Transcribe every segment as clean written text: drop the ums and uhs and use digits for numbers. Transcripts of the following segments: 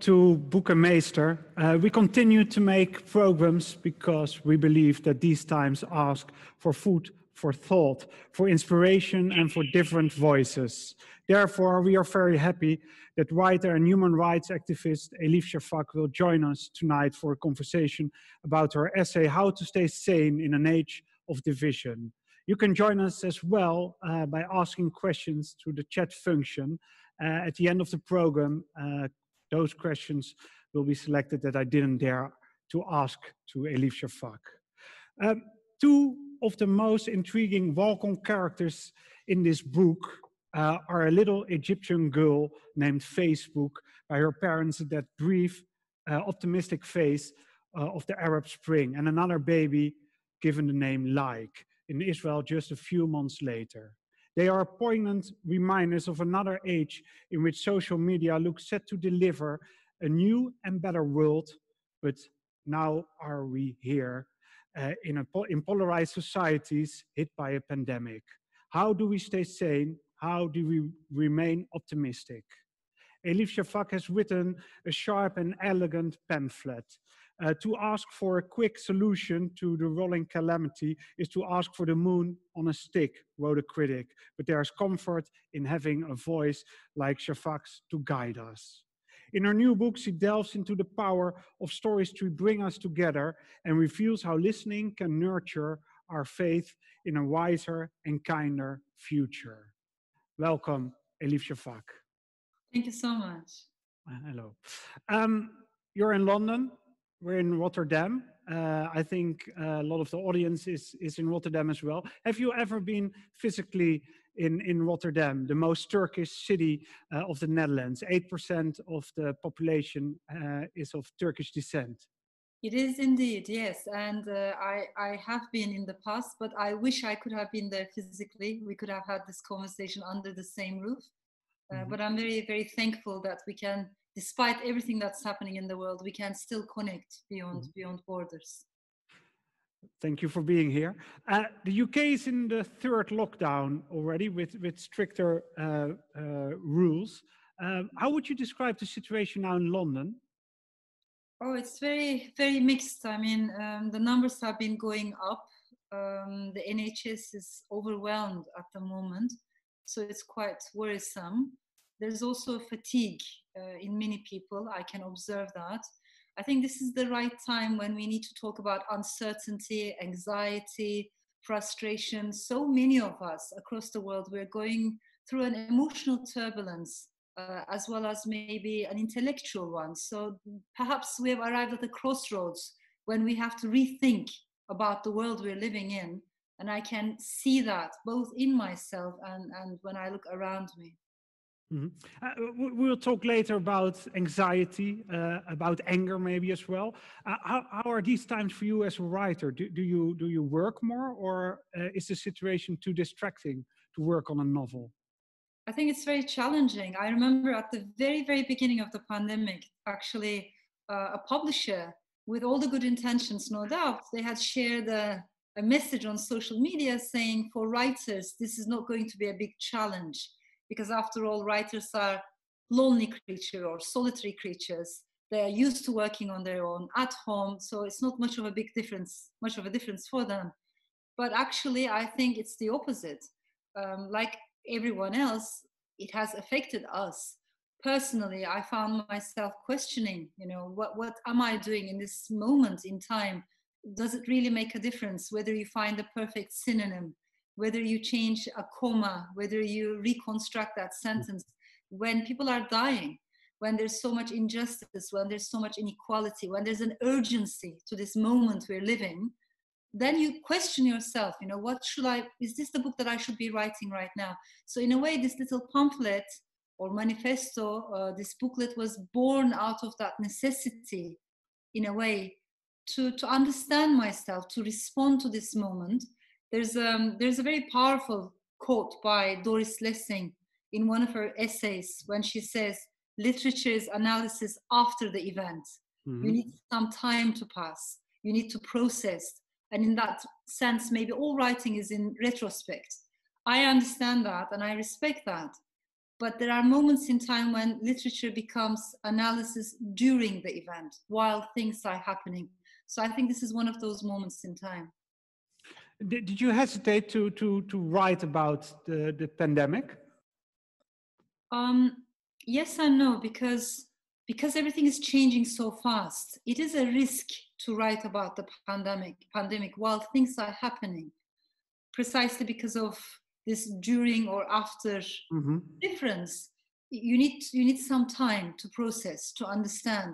to Boek Meester. We continue to make programs because we believe that these times ask for food for thought, for inspiration, and for different voices. Therefore, we are very happy that writer and human rights activist Elif Shafak will join us tonight for a conversation about her essay, How to Stay Sane in an Age of Division. You can join us as well by asking questions through the chat function. At the end of the program, those questions will be selected that I didn't dare to ask to Elif Shafak. Two of the most intriguing welcome characters in this book are a little Egyptian girl named Facebook by her parents, that brief, optimistic face of the Arab Spring, and another baby given the name Like in Israel just a few months later. They are poignant reminders of another age in which social media looks set to deliver a new and better world, but now are we here in polarized societies hit by a pandemic. How do we stay sane? How do we remain optimistic? Elif Shafak has written a sharp and elegant pamphlet. To ask for a quick solution to the rolling calamity is to ask for the moon on a stick, wrote a critic. But there's comfort in having a voice like Shafak's to guide us. In her new book, she delves into the power of stories to bring us together and reveals how listening can nurture our faith in a wiser and kinder future. Welcome, Elif Shafak. Thank you so much. Hello. You're in London. We're in Rotterdam. I think a lot of the audience is in Rotterdam as well. Have you ever been physically in Rotterdam, the most Turkish city of the Netherlands? 8% of the population is of Turkish descent. It is indeed, yes. And I have been in the past, but I wish I could have been there physically. We could have had this conversation under the same roof. But I'm very, very thankful that we can, despite everything that's happening in the world, we can still connect beyond borders. Thank you for being here. The UK is in the third lockdown already with stricter rules. How would you describe the situation now in London? Oh, it's very, very mixed. I mean, the numbers have been going up. The NHS is overwhelmed at the moment, so it's quite worrisome. There's also fatigue in many people. I can observe that. I think this is the right time when we need to talk about uncertainty, anxiety, frustration. So many of us across the world, we're going through an emotional turbulence as well as maybe an intellectual one. So perhaps we have arrived at a crossroads when we have to rethink about the world we're living in. And I can see that both in myself and when I look around me. We'll talk later about anxiety, about anger maybe as well. How are these times for you as a writer? Do you work more, or is the situation too distracting to work on a novel? I think it's very challenging. I remember at the very, very beginning of the pandemic, actually, a publisher, with all the good intentions, no doubt, they had shared a message on social media saying, for writers, this is not going to be a big challenge. Because after all, writers are lonely creatures or solitary creatures. They are used to working on their own at home, so it's not much of a difference for them. But actually, I think it's the opposite. Like everyone else, it has affected us. Personally, I found myself questioning, what am I doing in this moment in time? Does it really make a difference whether you find the perfect synonym? Whether you change a comma, whether you reconstruct that sentence, when people are dying, when there's so much injustice, when there's so much inequality, when there's an urgency to this moment we're living, then you question yourself, is this the book that I should be writing right now? So in a way, this little pamphlet or manifesto, this booklet was born out of that necessity, in a way, to understand myself, to respond to this moment. There's a very powerful quote by Doris Lessing in one of her essays when she says, literature is analysis after the event. You need some time to pass. You need to process. And in that sense, maybe all writing is in retrospect. I understand that and I respect that. But there are moments in time when literature becomes analysis during the event, while things are happening. So I think this is one of those moments in time. Did you hesitate to write about the pandemic? Yes and no, because everything is changing so fast. It is a risk to write about the pandemic while things are happening, precisely because of this during or after difference. You need some time to process, to understand.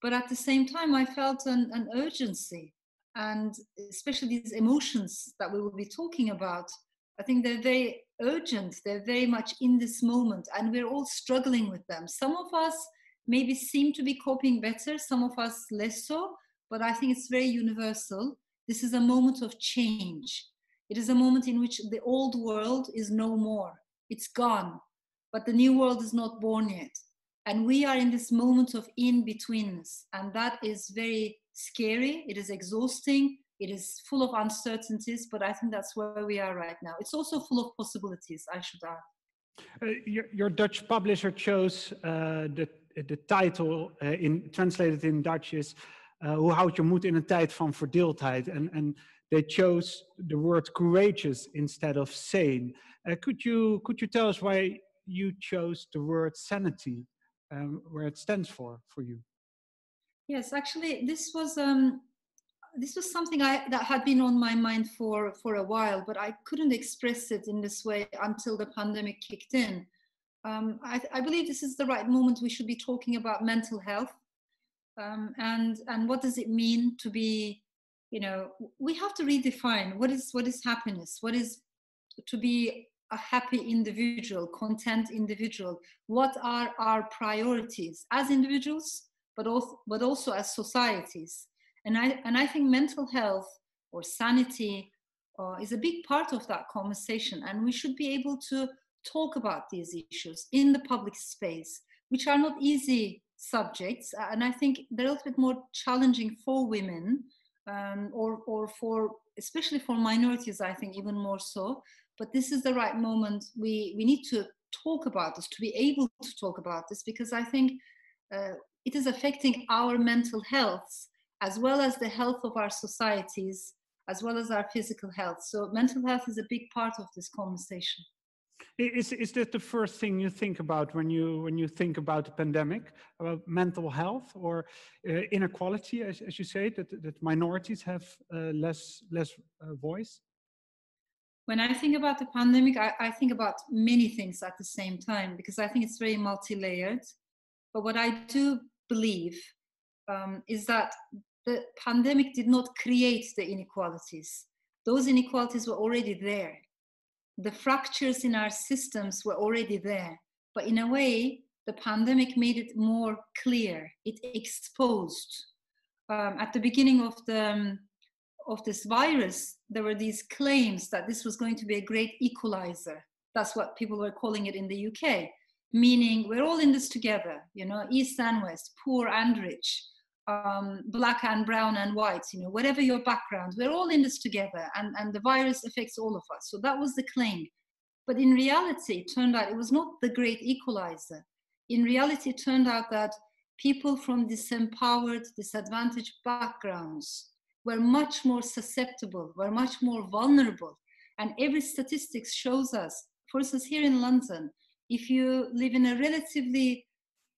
But at the same time, I felt an urgency, and especially these emotions that we will be talking about. I think they're very urgent. They're very much in this moment, and we're all struggling with them. Some of us maybe seem to be coping better, some of us less so, but I think it's very universal. This is a moment of change. It is a moment in which the old world is no more. It's gone, but the new world is not born yet. And we are in this moment of in-betweenness, and that is very scary. It is exhausting. It is full of uncertainties, but I think that's where we are right now. It's also full of possibilities, I should add. Your Dutch publisher chose the title, translated in Dutch, is Hoe houd je moed in een tijd van verdeeldheid? And they chose the word courageous instead of sane. Could you tell us why you chose the word sanity, where it stands for you? Yes, actually, this was something that had been on my mind for a while, but I couldn't express it in this way until the pandemic kicked in. I believe this is the right moment we should be talking about mental health, and what does it mean to be, we have to redefine what is happiness, what is to be a happy individual, content individual. What are our priorities as individuals, but also as societies? And I think mental health or sanity is a big part of that conversation, and we should be able to talk about these issues in the public space, which are not easy subjects, and I think they're a little bit more challenging for women, or for, especially for minorities, I think even more so. But this is the right moment. We need to talk about this, to be able to talk about this, because I think it is affecting our mental health, as well as the health of our societies, as well as our physical health. So mental health is a big part of this conversation. Is that the first thing you think about when you think about the pandemic, about mental health or inequality, as you say, that minorities have less voice? When I think about the pandemic, I think about many things at the same time, because I think it's very multi-layered. But what I do believe is that the pandemic did not create the inequalities. Those inequalities were already there. The fractures in our systems were already there. But in a way, the pandemic made it more clear. It exposed. At the beginning of this virus, there were these claims that this was going to be a great equalizer. That's what people were calling it in the UK, meaning we're all in this together, East and West, poor and rich, black and brown and white, whatever your background, we're all in this together, and the virus affects all of us. So that was the claim. But in reality, it turned out it was not the great equalizer. In reality, it turned out that people from disempowered, disadvantaged backgrounds were much more susceptible, were much more vulnerable. And every statistics shows us, for instance, here in London, if you live in a relatively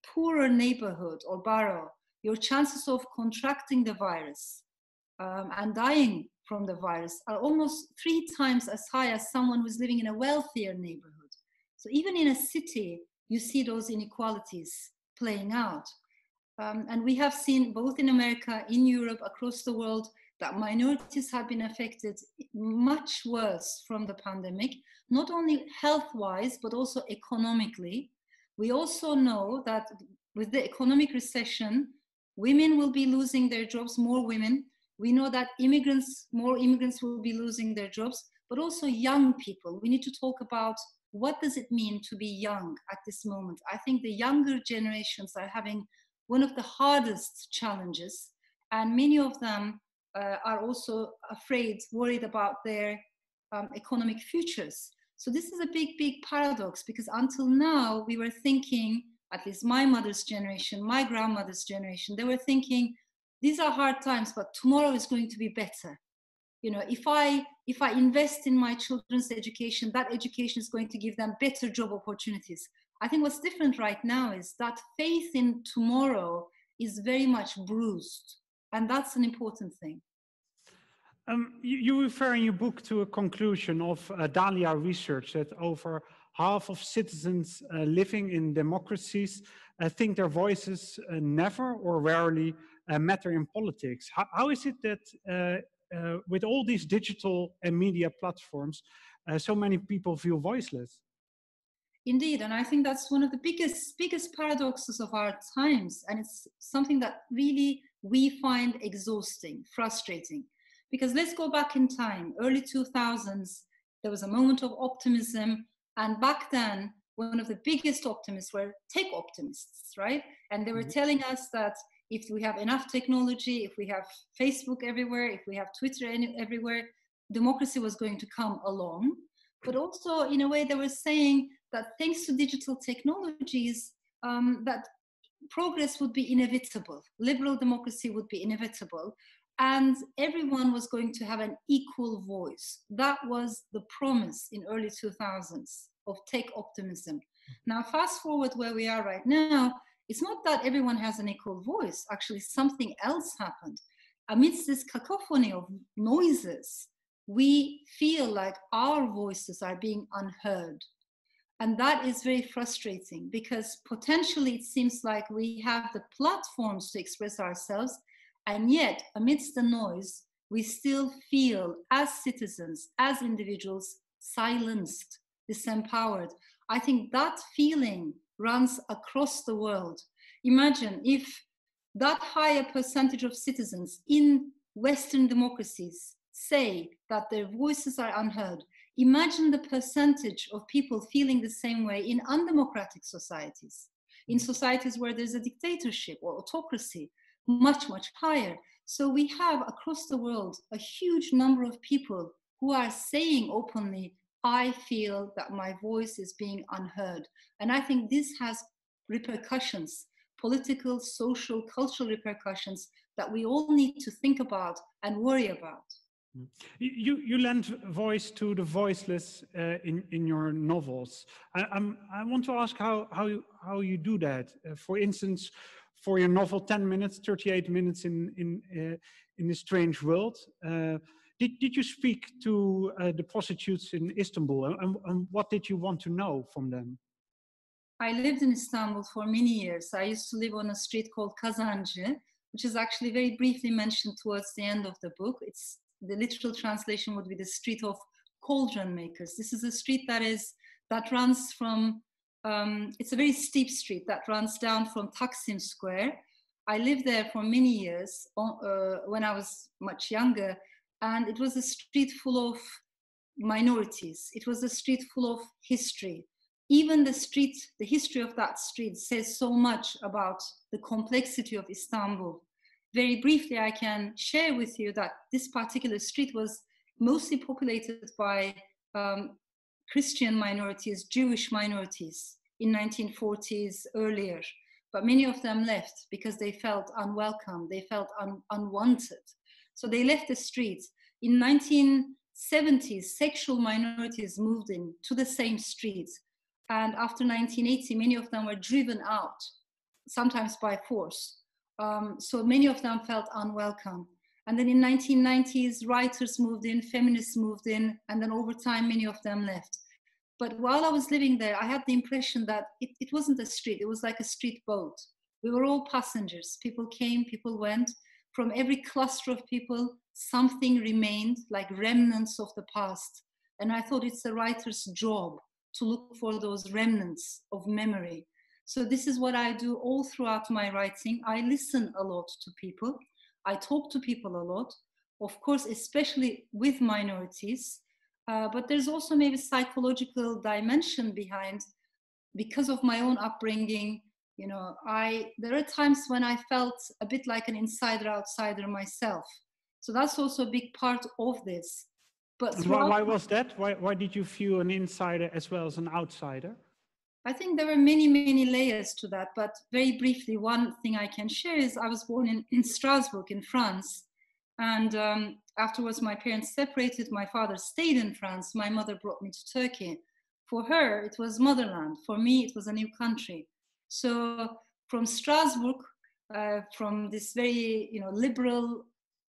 poorer neighborhood or borough, your chances of contracting the virus and dying from the virus are almost 3 times as high as someone who's living in a wealthier neighborhood. So even in a city, you see those inequalities playing out. And we have seen both in America, in Europe, across the world, that minorities have been affected much worse from the pandemic, not only health-wise, but also economically. We also know that with the economic recession, women will be losing their jobs, more women. We know that more immigrants will be losing their jobs, but also young people. We need to talk about what does it mean to be young at this moment. I think the younger generations are having one of the hardest challenges, and many of them are also afraid, worried about their economic futures. So this is a big paradox, because until now we were thinking, at least my mother's generation, my grandmother's generation, they were thinking, these are hard times, but tomorrow is going to be better. You know, if I invest in my children's education, that education is going to give them better job opportunities. I think what's different right now is that faith in tomorrow is very much bruised. And that's an important thing. You refer in your book to a conclusion of Dahlia research that over half of citizens living in democracies think their voices never or rarely matter in politics. How is it that with all these digital and media platforms, so many people feel voiceless? Indeed, and I think that's one of the biggest paradoxes of our times, and it's something that really we find exhausting, frustrating. Because let's go back in time, early 2000s, there was a moment of optimism, and back then, one of the biggest optimists were tech optimists, right? And they were telling us that if we have enough technology, if we have Facebook everywhere, if we have Twitter everywhere, democracy was going to come along. But also, in a way, they were saying that thanks to digital technologies, that progress would be inevitable. Liberal democracy would be inevitable. And everyone was going to have an equal voice. That was the promise in early 2000s of tech optimism. Now, fast forward where we are right now, it's not that everyone has an equal voice. Actually, something else happened. Amidst this cacophony of noises, we feel like our voices are being unheard. And that is very frustrating, because potentially it seems like we have the platforms to express ourselves, and yet amidst the noise, we still feel as citizens, as individuals, silenced, disempowered. I think that feeling runs across the world. Imagine if that higher percentage of citizens in Western democracies say that their voices are unheard. Imagine the percentage of people feeling the same way in undemocratic societies, in societies where there's a dictatorship or autocracy, much higher. So we have across the world a huge number of people who are saying openly, I feel that my voice is being unheard. And I think this has repercussions, political, social, cultural repercussions that we all need to think about and worry about. You lend voice to the voiceless in your novels. I want to ask how you do that. For instance, for your novel 10 minutes, 38 minutes in a strange world, did you speak to the prostitutes in Istanbul, and what did you want to know from them? I lived in Istanbul for many years. I used to live on a street called Kazancı, which is actually very briefly mentioned towards the end of the book. The literal translation would be the street of cauldron makers. This is a street that runs from, it's a very steep street that runs down from Taksim Square. I lived there for many years when I was much younger, and it was a street full of minorities. It was a street full of history. Even the history of that street says so much about the complexity of Istanbul. Very briefly, I can share with you that this particular street was mostly populated by Christian minorities, Jewish minorities in 1940s earlier. But many of them left because they felt unwelcome, they felt unwanted. So they left the streets. In 1970s, sexual minorities moved in to the same streets. And after 1980, many of them were driven out, sometimes by force. So many of them felt unwelcome. And then in 1990s, writers moved in, feminists moved in, and then over time, many of them left. But while I was living there, I had the impression that it wasn't a street, it was like a street boat. We were all passengers. People came, people went. From every cluster of people, something remained, like remnants of the past. And I thought it's a writer's job to look for those remnants of memory. So this is what I do all throughout my writing. I listen a lot to people. I talk to people a lot, of course, especially with minorities. But there's also maybe psychological dimension behind, because of my own upbringing. You know, there are times when I felt a bit like an insider outsider myself. So that's also a big part of this. But And throughout, why was that? Why did you feel an insider as well as an outsider? I think there were many, many layers to that. But very briefly, one thing I can share is I was born in Strasbourg in France. And afterwards, my parents separated. My father stayed in France. My mother brought me to Turkey. For her, it was motherland. For me, it was a new country. So from Strasbourg, from this very liberal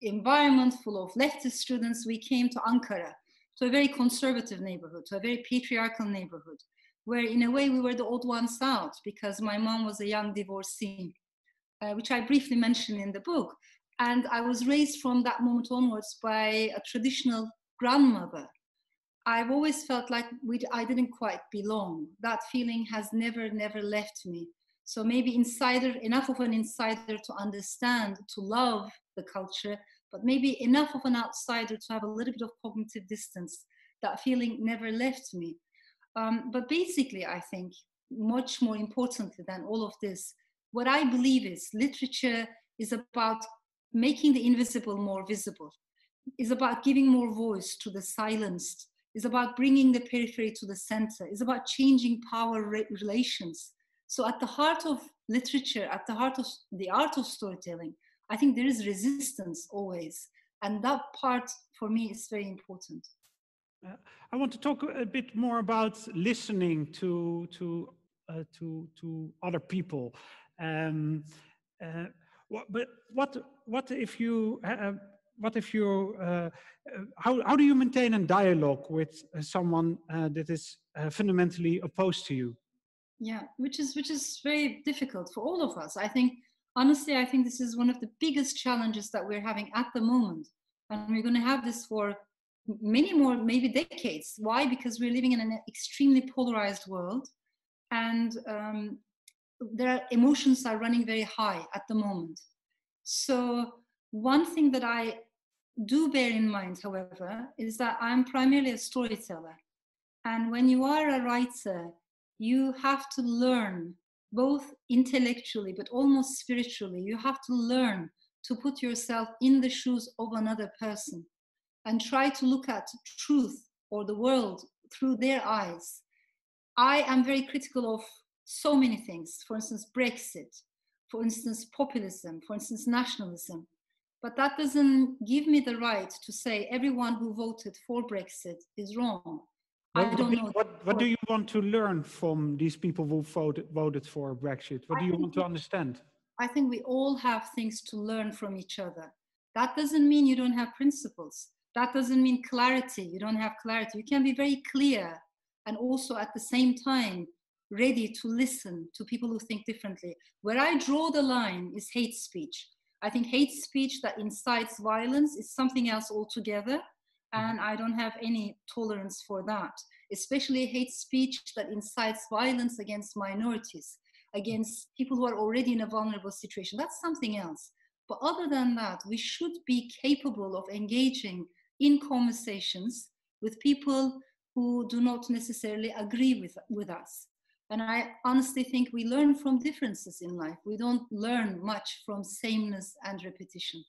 environment full of leftist students, we came to Ankara, to a very conservative neighborhood, to a very patriarchal neighborhood, where in a way we were the odd ones out because my mom was a young divorcee, which I briefly mentioned in the book. And I was raised from that moment onwards by a traditional grandmother. I've always felt like I didn't quite belong. That feeling has never left me. So maybe enough of an insider to understand, to love the culture, but maybe enough of an outsider to have a little bit of cognitive distance. That feeling never left me. But basically, I think, much more importantly than all of this, what I believe is literature is about making the invisible more visible, is about giving more voice to the silenced, is about bringing the periphery to the center, is about changing power relations. So at the heart of literature, at the heart of the art of storytelling, I think there is resistance always. And that part for me is very important. I want to talk a bit more about listening to other people. What if you how do you maintain a dialogue with someone that is fundamentally opposed to you? Yeah, which is very difficult for all of us. I think honestly, I think this is one of the biggest challenges that we're having at the moment, and we're going to have this for many more, maybe decades. Why? Because we're living in an extremely polarized world, and emotions are running very high at the moment. So one thing that I do bear in mind, however, is that I'm primarily a storyteller. And when you are a writer, you have to learn both intellectually, but almost spiritually. You have to learn to put yourself in the shoes of another person and try to look at truth or the world through their eyes. I am very critical of so many things. For instance, Brexit, for instance, populism, for instance, nationalism. But that doesn't give me the right to say everyone who voted for Brexit is wrong. I don't know. What do you want to learn from these people who voted for Brexit? What do you want to understand? I think we all have things to learn from each other. That doesn't mean you don't have principles. That doesn't mean clarity. You don't have clarity. You can be very clear and also at the same time ready to listen to people who think differently. Where I draw the line is hate speech. I think hate speech that incites violence is something else altogether, and I don't have any tolerance for that, especially hate speech that incites violence against minorities, against people who are already in a vulnerable situation. That's something else. But other than that, we should be capable of engaging in conversations with people who do not necessarily agree with us. And I honestly think we learn from differences in life. We don't learn much from sameness and repetition.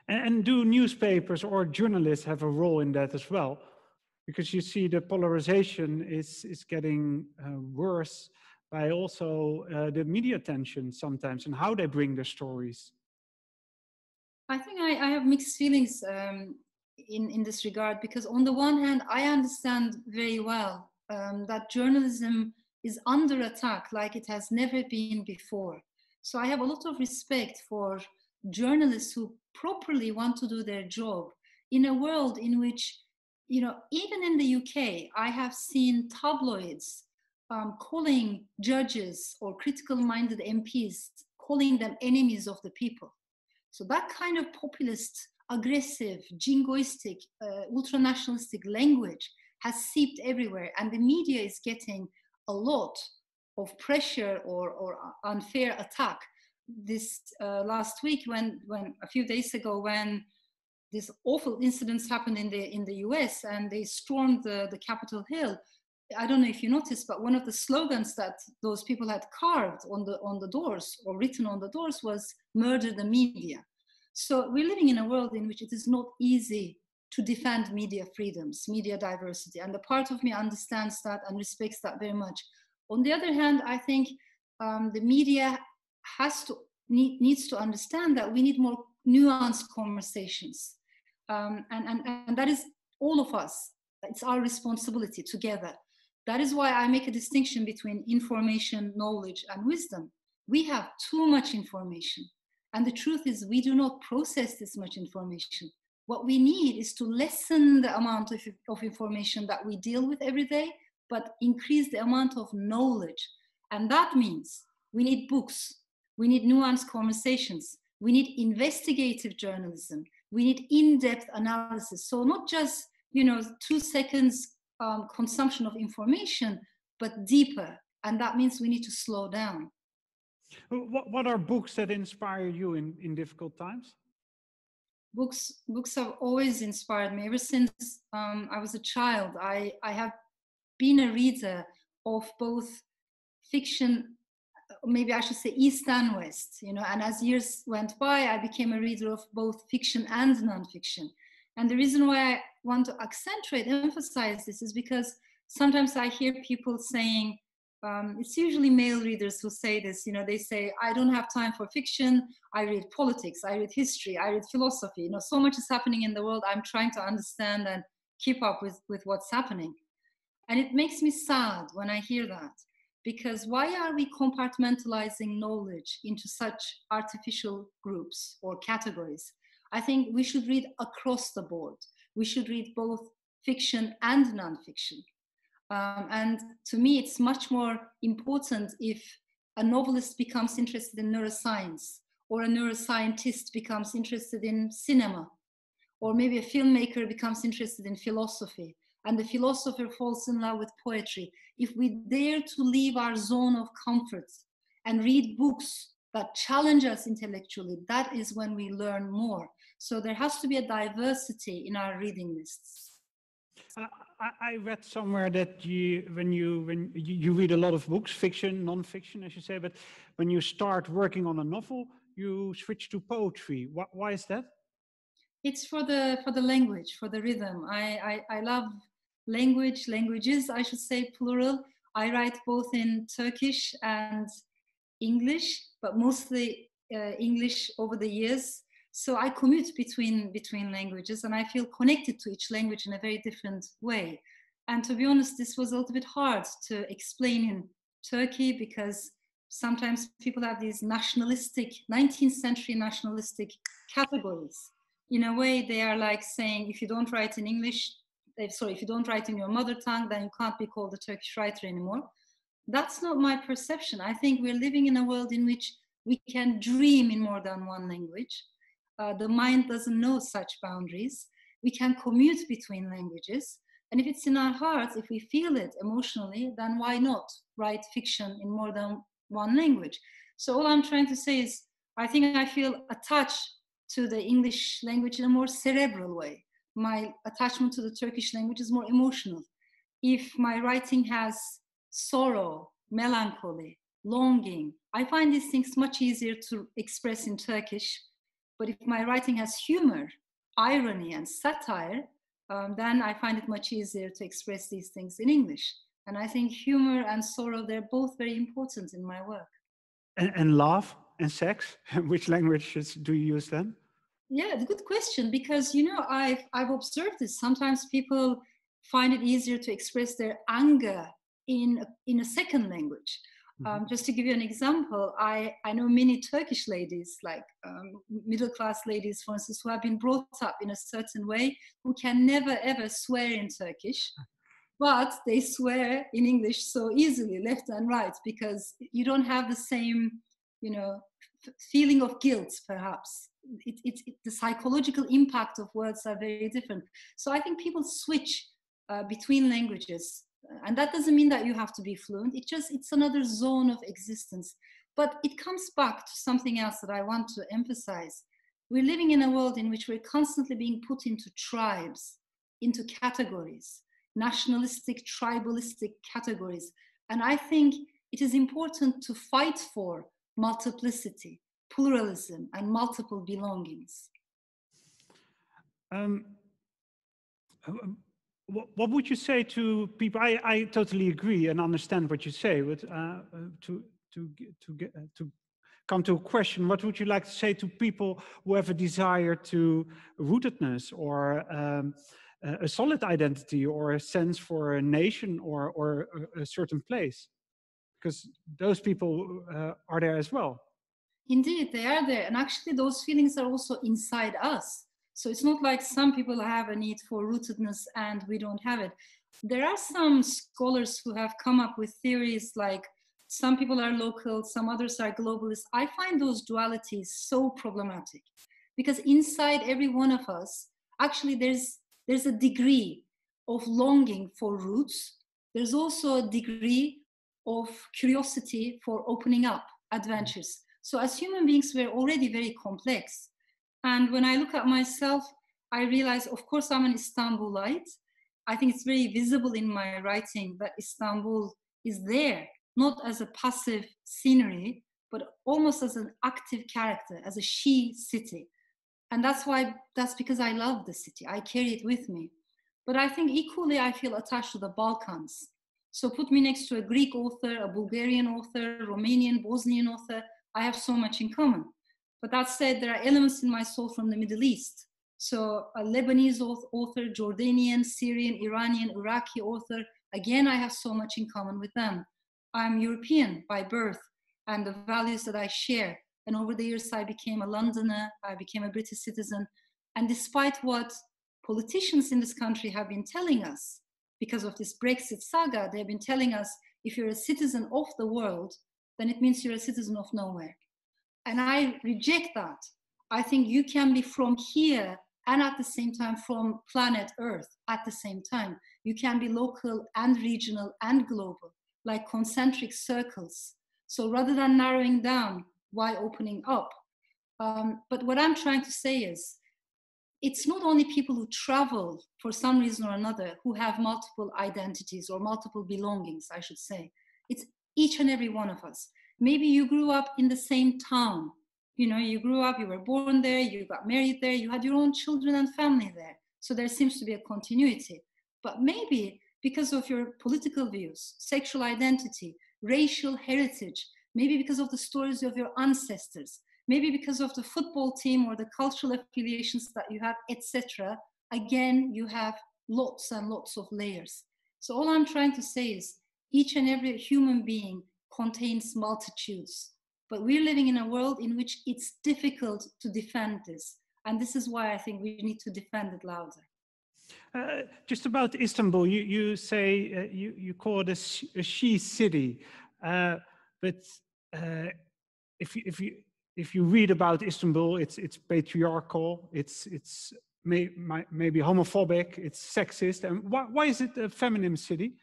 And do newspapers or journalists have a role in that as well? Because you see the polarization is getting worse by also the media attention sometimes and how they bring their stories. I think I have mixed feelings in this regard, because on the one hand, I understand very well that journalism is under attack like it has never been before. So I have a lot of respect for journalists who properly want to do their job in a world in which, even in the UK, I have seen tabloids calling judges or critical-minded MPs, calling them enemies of the people. So that kind of populist, aggressive, jingoistic, ultranationalistic language has seeped everywhere, and the media is getting a lot of pressure or unfair attack. This last week, when a few days ago, when these awful incidents happened in the US and they stormed the Capitol Hill, I don't know if you noticed, but one of the slogans that those people had carved on the doors or written on the doors was "Murder the media." So we're living in a world in which it is not easy to defend media freedoms, media diversity. And the part of me understands that and respects that very much. On the other hand, I think the media needs to understand that we need more nuanced conversations. And that is all of us. It's our responsibility together. That is why I make a distinction between information, knowledge, and wisdom. We have too much information. And the truth is we do not process this much information. What we need is to lessen the amount of information that we deal with every day, but increase the amount of knowledge. And that means we need books, we need nuanced conversations, we need investigative journalism, we need in-depth analysis. So not just, 2 seconds consumption of information, but deeper. And that means we need to slow down. What are books that inspire you in difficult times? Books have always inspired me. Ever since I was a child, I have been a reader of both fiction, maybe I should say East and West, and as years went by, I became a reader of both fiction and nonfiction. And the reason why I want to emphasize this is because sometimes I hear people saying, it's usually male readers who say this, they say, I don't have time for fiction, I read politics, I read history, I read philosophy, so much is happening in the world, I'm trying to understand and keep up with what's happening. And it makes me sad when I hear that, because why are we compartmentalizing knowledge into such artificial groups or categories? I think we should read across the board. We should read both fiction and nonfiction. And to me, it's much more important if a novelist becomes interested in neuroscience, or a neuroscientist becomes interested in cinema, or maybe a filmmaker becomes interested in philosophy, and the philosopher falls in love with poetry. If we dare to leave our zone of comfort and read books that challenge us intellectually, that is when we learn more. So there has to be a diversity in our reading lists. I read somewhere that when you read a lot of books, fiction, non-fiction, as you say, but when you start working on a novel, you switch to poetry. Why is that? It's for the language, for the rhythm. I love languages, I should say, plural. I write both in Turkish and English, but mostly English over the years. So I commute between languages, and I feel connected to each language in a very different way. And to be honest, this was a little bit hard to explain in Turkey, because sometimes people have these 19th century nationalistic categories. In a way, they are like saying, if you don't write in English, if you don't write in your mother tongue, then you can't be called a Turkish writer anymore. That's not my perception. I think we're living in a world in which we can dream in more than one language. The mind doesn't know such boundaries. We can commute between languages. And if it's in our hearts, if we feel it emotionally, then why not write fiction in more than one language? So all I'm trying to say is, I think I feel attached to the English language in a more cerebral way. My attachment to the Turkish language is more emotional. If my writing has sorrow, melancholy, longing, I find these things much easier to express in Turkish. But if my writing has humor, irony, and satire, then I find it much easier to express these things in English. And I think humor and sorrow, they're both very important in my work. And love and sex, which languages do you use then? Yeah, it's a good question, because, I've observed this. Sometimes people find it easier to express their anger in a second language. Just to give you an example, I know many Turkish ladies, like middle-class ladies, for instance, who have been brought up in a certain way, who can never, ever swear in Turkish, but they swear in English so easily, left and right, because you don't have the same, feeling of guilt, perhaps. The psychological impact of words are very different. So I think people switch between languages. And that doesn't mean that you have to be fluent. It's another zone of existence. But it comes back to something else that I want to emphasize. We're living in a world in which we're constantly being put into tribes, into categories, nationalistic, tribalistic categories. And I think it is important to fight for multiplicity, pluralism, and multiple belongings. What would you say to people? I totally agree and understand what you say, but to come to a question, what would you like to say to people who have a desire to rootedness or a solid identity or a sense for a nation or a certain place? Because those people are there as well. Indeed, they are there. And actually, those feelings are also inside us. So it's not like some people have a need for rootedness and we don't have it. There are some scholars who have come up with theories like some people are local, some others are globalist. I find those dualities so problematic because inside every one of us, actually there's a degree of longing for roots. There's also a degree of curiosity for opening up adventures. So as human beings, we're already very complex. And when I look at myself, I realize, of course, I'm an Istanbulite. I think it's very visible in my writing that Istanbul is there, not as a passive scenery, but almost as an active character, as a she city. And that's because I love the city. I carry it with me. But I think equally I feel attached to the Balkans. So put me next to a Greek author, a Bulgarian author, Romanian, Bosnian author. I have so much in common. But that said, there are elements in my soul from the Middle East. So a Lebanese author, Jordanian, Syrian, Iranian, Iraqi author, again, I have so much in common with them. I'm European by birth and the values that I share. And over the years, I became a Londoner, I became a British citizen. And despite what politicians in this country have been telling us, because of this Brexit saga, they've been telling us, if you're a citizen of the world, then it means you're a citizen of nowhere. And I reject that. I think you can be from here and at the same time from planet Earth at the same time. You can be local and regional and global, like concentric circles. So rather than narrowing down, why opening up? But what I'm trying to say is, it's not only people who travel for some reason or another who have multiple identities or multiple belongings, I should say. It's each and every one of us. Maybe you grew up in the same town. You know, you grew up, you were born there, you got married there, you had your own children and family there. So there seems to be a continuity. But maybe because of your political views, sexual identity, racial heritage, maybe because of the stories of your ancestors, maybe because of the football team or the cultural affiliations that you have, etc. Again, you have lots and lots of layers. So all I'm trying to say is each and every human being contains multitudes. But we're living in a world in which it's difficult to defend this. And this is why I think we need to defend it louder. Just about Istanbul, you say you call it a she city, but if you read about Istanbul, it's patriarchal, it's maybe homophobic, it's sexist, and why is it a feminine city?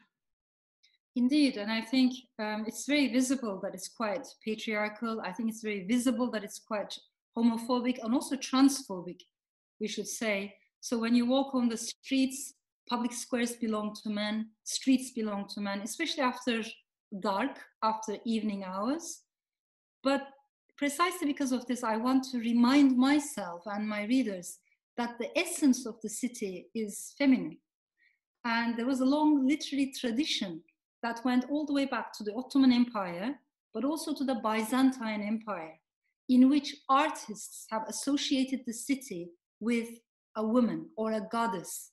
Indeed, and I think it's very visible that it's quite patriarchal. I think it's very visible that it's quite homophobic and also transphobic, we should say. So when you walk on the streets, public squares belong to men, streets belong to men, especially after dark, after evening hours. But precisely because of this, I want to remind myself and my readers that the essence of the city is feminine. And there was a long literary tradition that went all the way back to the Ottoman Empire, but also to the Byzantine Empire, in which artists have associated the city with a woman or a goddess,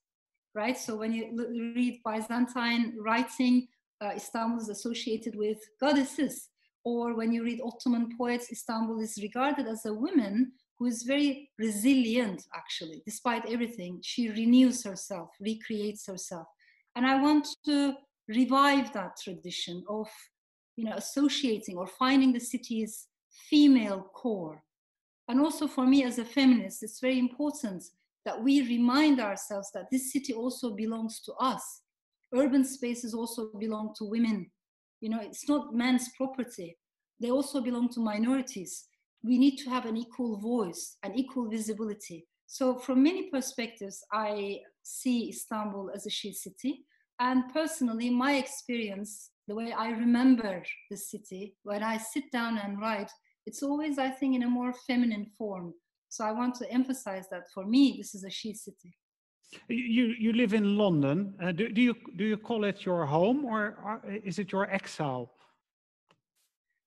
right? So when you read Byzantine writing, Istanbul is associated with goddesses. Or when you read Ottoman poets, Istanbul is regarded as a woman who is very resilient, actually, despite everything. She renews herself, recreates herself. And I want to revive that tradition of, associating or finding the city's female core. And also for me as a feminist, it's very important that we remind ourselves that this city also belongs to us. Urban spaces also belong to women. It's not men's property. They also belong to minorities. We need to have an equal voice and equal visibility. So from many perspectives, I see Istanbul as a she city. And personally, my experience, the way I remember the city, when I sit down and write, it's always, I think, in a more feminine form. So I want to emphasize that for me, this is a she city. You live in London. Do you call it your home, or is it your exile?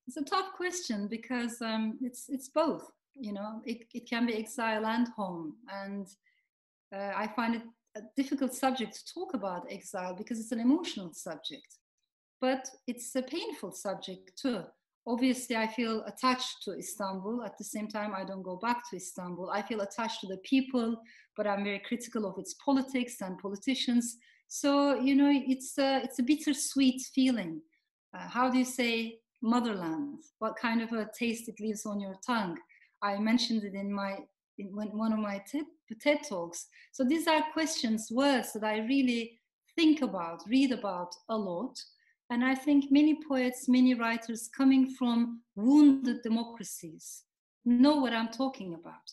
It's a tough question because it's both. You know, it can be exile and home, and I find it a difficult subject to talk about exile because it's an emotional subject, but it's a painful subject too. Obviously, I feel attached to Istanbul. At the same time, I don't go back to Istanbul. I feel attached to the people, but I'm very critical of its politics and politicians. So, you know, it's a bittersweet feeling. How do you say motherland? What kind of a taste it leaves on your tongue? I mentioned it in one of my TED talks. So these are questions, words that I really think about, read about a lot. And I think many poets, many writers coming from wounded democracies know what I'm talking about.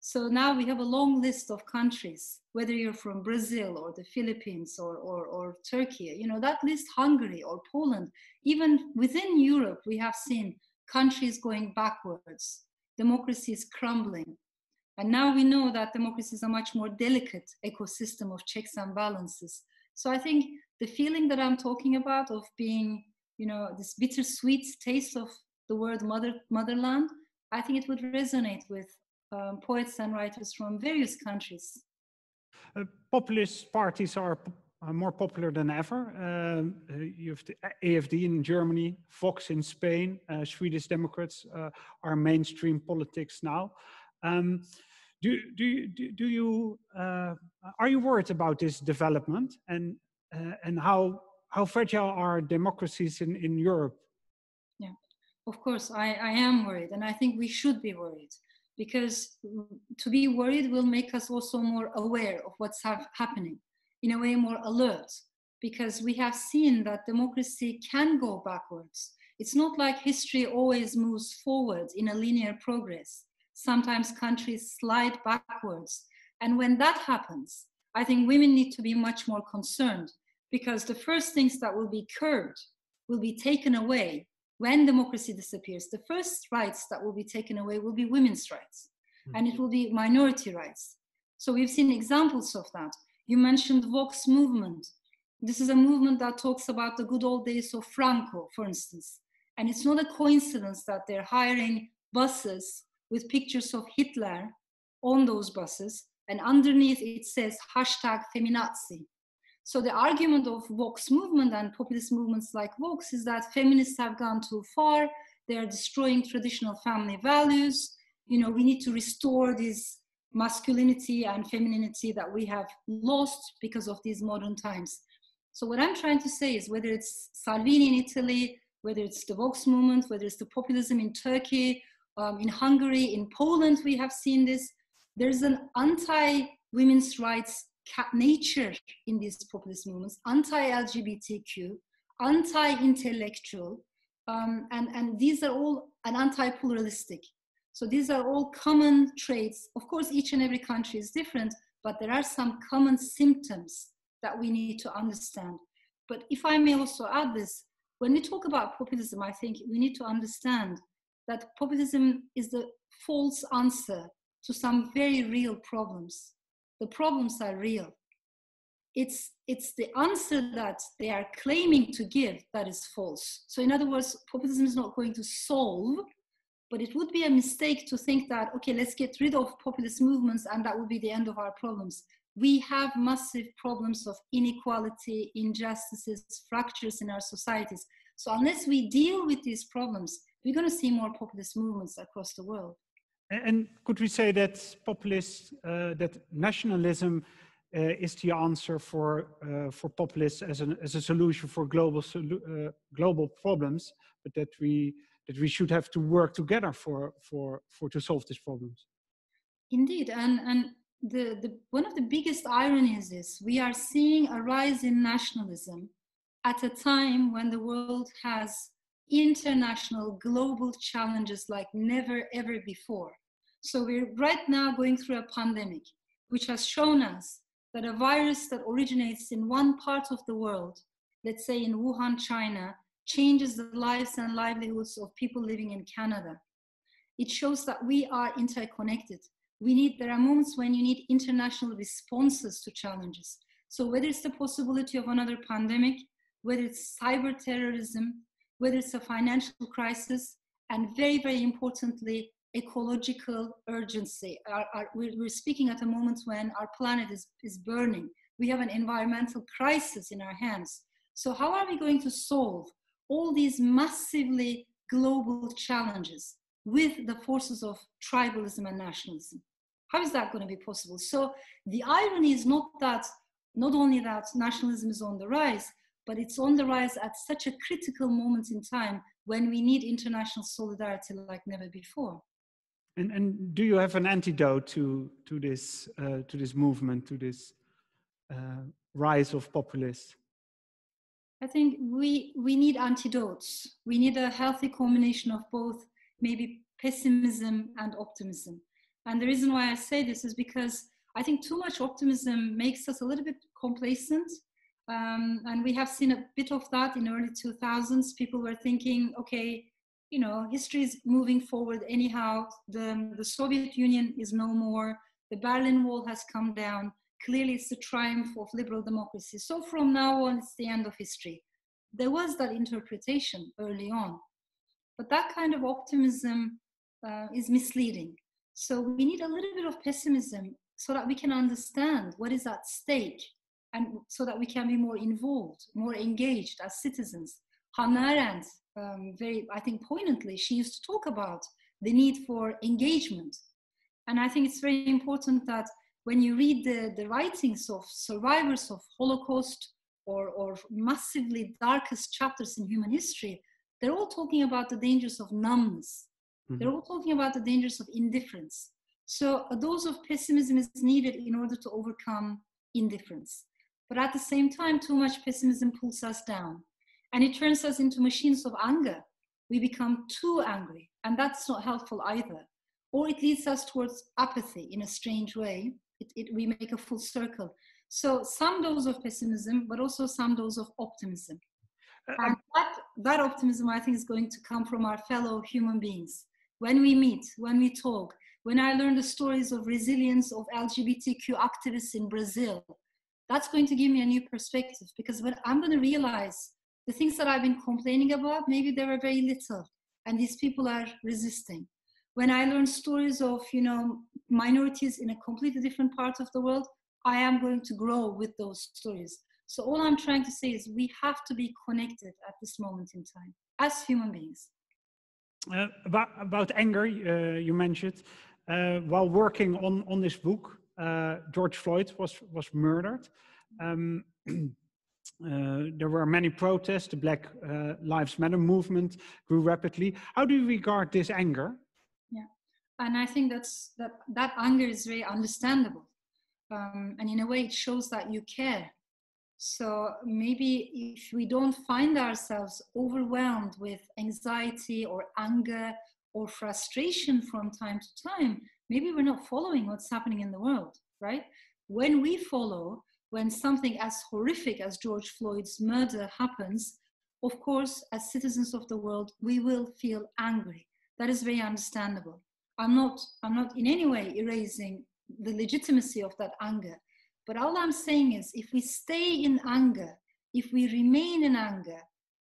So now we have a long list of countries, whether you're from Brazil or the Philippines or Turkey, you know, that list, Hungary or Poland, even within Europe, we have seen countries going backwards, democracies crumbling. And now we know that democracy is a much more delicate ecosystem of checks and balances. So I think the feeling that I'm talking about of being, you know, this bittersweet taste of the word motherland, I think it would resonate with poets and writers from various countries. Populist parties are more popular than ever. You have the AFD in Germany, Vox in Spain, Swedish Democrats are mainstream politics now. Are you worried about this development, and how fragile are democracies in Europe? Yeah, of course, I am worried, and I think we should be worried, because to be worried will make us also more aware of what's happening, in a way more alert, because we have seen that democracy can go backwards. It's not like history always moves forward in a linear progress. Sometimes countries slide backwards. And when that happens, I think women need to be much more concerned, because the first things that will be curbed will be taken away when democracy disappears. The first rights that will be taken away will be women's rights, and it will be minority rights. So we've seen examples of that. You mentioned Vox movement. This is a movement that talks about the good old days of Franco, for instance. And it's not a coincidence that they're hiring buses with pictures of Hitler on those buses, and underneath it says #feminazi. So the argument of Vox movement and populist movements like Vox is that feminists have gone too far, they are destroying traditional family values, you know, we need to restore this masculinity and femininity that we have lost because of these modern times. So what I'm trying to say is, whether it's Salvini in Italy, whether it's the Vox movement, whether it's the populism in Turkey, in Hungary, in Poland, we have seen this. There's an anti-women's rights nature in these populist movements, anti-LGBTQ, anti-intellectual, and these are all anti-pluralistic. So these are all common traits. Of course, each and every country is different, but there are some common symptoms that we need to understand. But if I may also add this, when we talk about populism, I think we need to understand that populism is the false answer to some very real problems. The problems are real. It's the answer that they are claiming to give that is false. So in other words, populism is not going to solve, but it would be a mistake to think that, okay, let's get rid of populist movements and that will be the end of our problems. We have massive problems of inequality, injustices, fractures in our societies. So unless we deal with these problems, we're going to see more populist movements across the world. And could we say that that nationalism is the answer for populists as a solution for global problems, but that we should have to work together to solve these problems? Indeed, and one of the biggest ironies is we are seeing a rise in nationalism at a time when the world has international, global challenges like never ever before. So we're right now going through a pandemic, which has shown us that a virus that originates in one part of the world, let's say in Wuhan, China, changes the lives and livelihoods of people living in Canada. It shows that we are interconnected. there are moments when you need international responses to challenges. So whether it's the possibility of another pandemic, whether it's cyber terrorism, whether it's a financial crisis, and very, very importantly, ecological urgency. We're speaking at a moment when our planet is burning. We have an environmental crisis in our hands. So how are we going to solve all these massively global challenges with the forces of tribalism and nationalism? How is that going to be possible? So the irony is not only that nationalism is on the rise, but it's on the rise at such a critical moment in time when we need international solidarity like never before. And do you have an antidote to this movement, to this rise of populists? I think we need antidotes. We need a healthy combination of both, maybe pessimism and optimism. And the reason why I say this is because I think too much optimism makes us a little bit complacent. And we have seen a bit of that in the early 2000s. People were thinking, okay, you know, history is moving forward anyhow. The Soviet Union is no more. The Berlin Wall has come down. Clearly, it's the triumph of liberal democracy. So from now on, it's the end of history. There was that interpretation early on. But that kind of optimism is misleading. So we need a little bit of pessimism so that we can understand what is at stake and so that we can be more involved, more engaged as citizens. Hannah Arendt, very, I think, poignantly, she used to talk about the need for engagement. And I think it's very important that when you read the writings of survivors of Holocaust or massively darkest chapters in human history, they're all talking about the dangers of numbness. Mm-hmm. They're all talking about the dangers of indifference. So a dose of pessimism is needed in order to overcome indifference. But at the same time, too much pessimism pulls us down. And it turns us into machines of anger. We become too angry, and that's not helpful either. Or it leads us towards apathy in a strange way. We make a full circle. So some dose of pessimism, but also some dose of optimism. And that optimism, I think, is going to come from our fellow human beings. When we meet, when we talk, when I learn the stories of resilience of LGBTQ activists in Brazil, that's going to give me a new perspective, because when I'm going to realize the things that I've been complaining about, maybe they were very little, and these people are resisting. When I learn stories of, you know, minorities in a completely different part of the world, I am going to grow with those stories. So all I'm trying to say is we have to be connected at this moment in time as human beings. About anger, you mentioned, while working on this book, George Floyd was murdered. There were many protests. The Black Lives Matter movement grew rapidly. How do you regard this anger? Yeah, and I think that anger is very understandable. And in a way, it shows that you care. So maybe if we don't find ourselves overwhelmed with anxiety or anger or frustration from time to time, maybe we're not following what's happening in the world, right? When we follow, when something as horrific as George Floyd's murder happens, of course, as citizens of the world, we will feel angry. That is very understandable. I'm not in any way erasing the legitimacy of that anger. But all I'm saying is, if we stay in anger, if we remain in anger,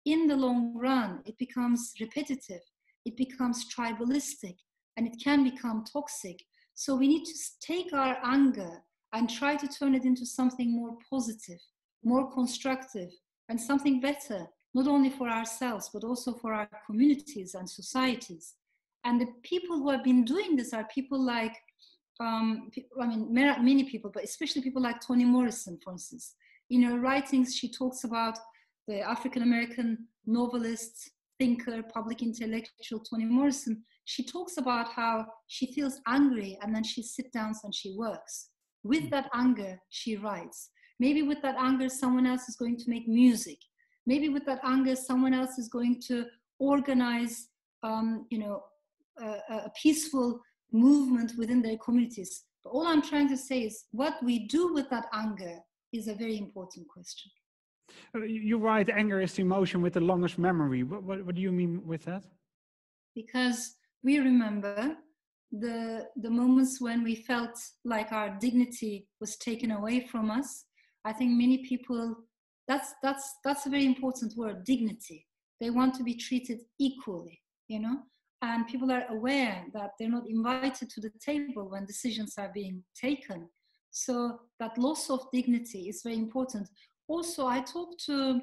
in the long run, it becomes repetitive, it becomes tribalistic, and it can become toxic. So we need to take our anger and try to turn it into something more positive, more constructive, and something better, not only for ourselves, but also for our communities and societies. And the people who have been doing this are people like, many people, but especially people like Toni Morrison, for instance. In her writings, she talks about the African-American novelist, thinker, public intellectual Toni Morrison. She talks about how she feels angry and then she sits down and she works. With that anger, she writes. Maybe with that anger, someone else is going to make music. Maybe with that anger, someone else is going to organize, a peaceful movement within their communities. But all I'm trying to say is what we do with that anger is a very important question. You write anger is the emotion with the longest memory. What do you mean with that? Because we remember the moments when we felt like our dignity was taken away from us. I think many people, that's a very important word, dignity. They want to be treated equally, you know, and people are aware that they're not invited to the table when decisions are being taken. So that loss of dignity is very important. Also, I talk to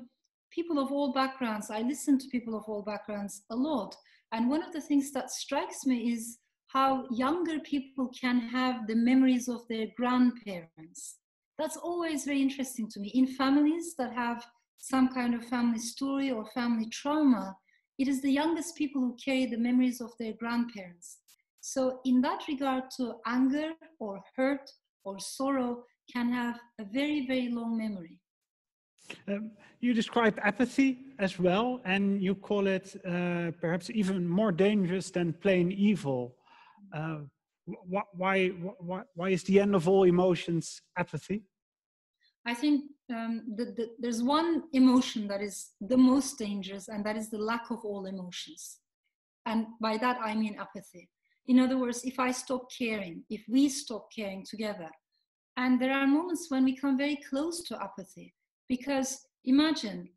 people of all backgrounds. I listen to people of all backgrounds a lot. And one of the things that strikes me is how younger people can have the memories of their grandparents. That's always very interesting to me. In families that have some kind of family story or family trauma, it is the youngest people who carry the memories of their grandparents. So in that regard, to anger or hurt or sorrow can have a very, very long memory. You describe apathy as well, and you call it perhaps even more dangerous than plain evil. Why is the end of all emotions apathy? I think there's one emotion that is the most dangerous, and that is the lack of all emotions. And by that, I mean apathy. In other words, if I stop caring, if we stop caring together, and there are moments when we come very close to apathy, because imagine,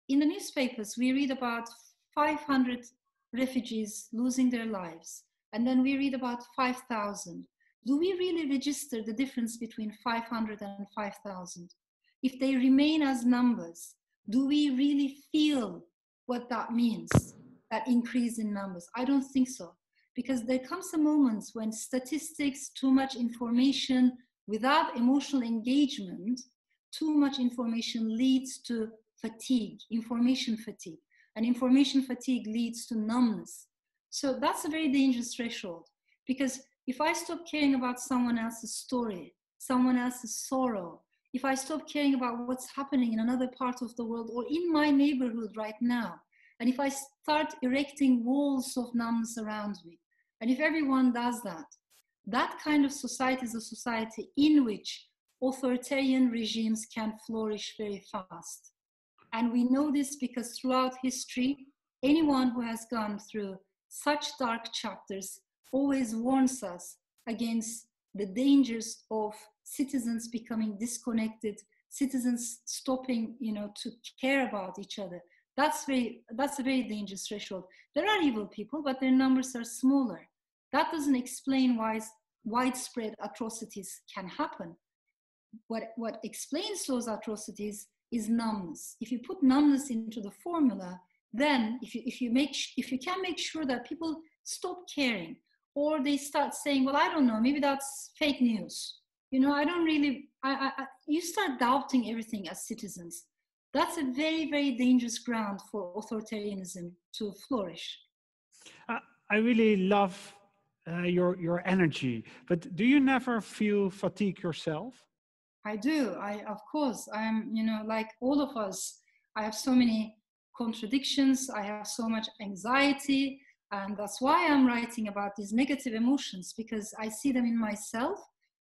in the newspapers, we read about 500 refugees losing their lives, and then we read about 5,000. Do we really register the difference between 500 and 5,000? If they remain as numbers, do we really feel what that means, that increase in numbers? I don't think so, because there comes a moment when statistics, too much information, without emotional engagement, too much information leads to fatigue, information fatigue. And information fatigue leads to numbness. So that's a very dangerous threshold, because if I stop caring about someone else's story, someone else's sorrow, if I stop caring about what's happening in another part of the world or in my neighborhood right now, and if I start erecting walls of numbness around me, and if everyone does that, that kind of society is a society in which authoritarian regimes can flourish very fast. And we know this because throughout history, anyone who has gone through such dark chapters always warns us against the dangers of citizens becoming disconnected, citizens stopping, to care about each other. That's a very dangerous threshold. There are evil people, but their numbers are smaller. That doesn't explain why widespread atrocities can happen. What explains those atrocities is numbness. If you put numbness into the formula, then if you can make sure that people stop caring, or they start saying, well, I don't know, maybe that's fake news. I don't really, you start doubting everything as citizens. That's a very, very dangerous ground for authoritarianism to flourish. I really love your energy, but do you never feel fatigue yourself? I do. Of course, I'm, like all of us, I have so many contradictions. I have so much anxiety. And that's why I'm writing about these negative emotions, because I see them in myself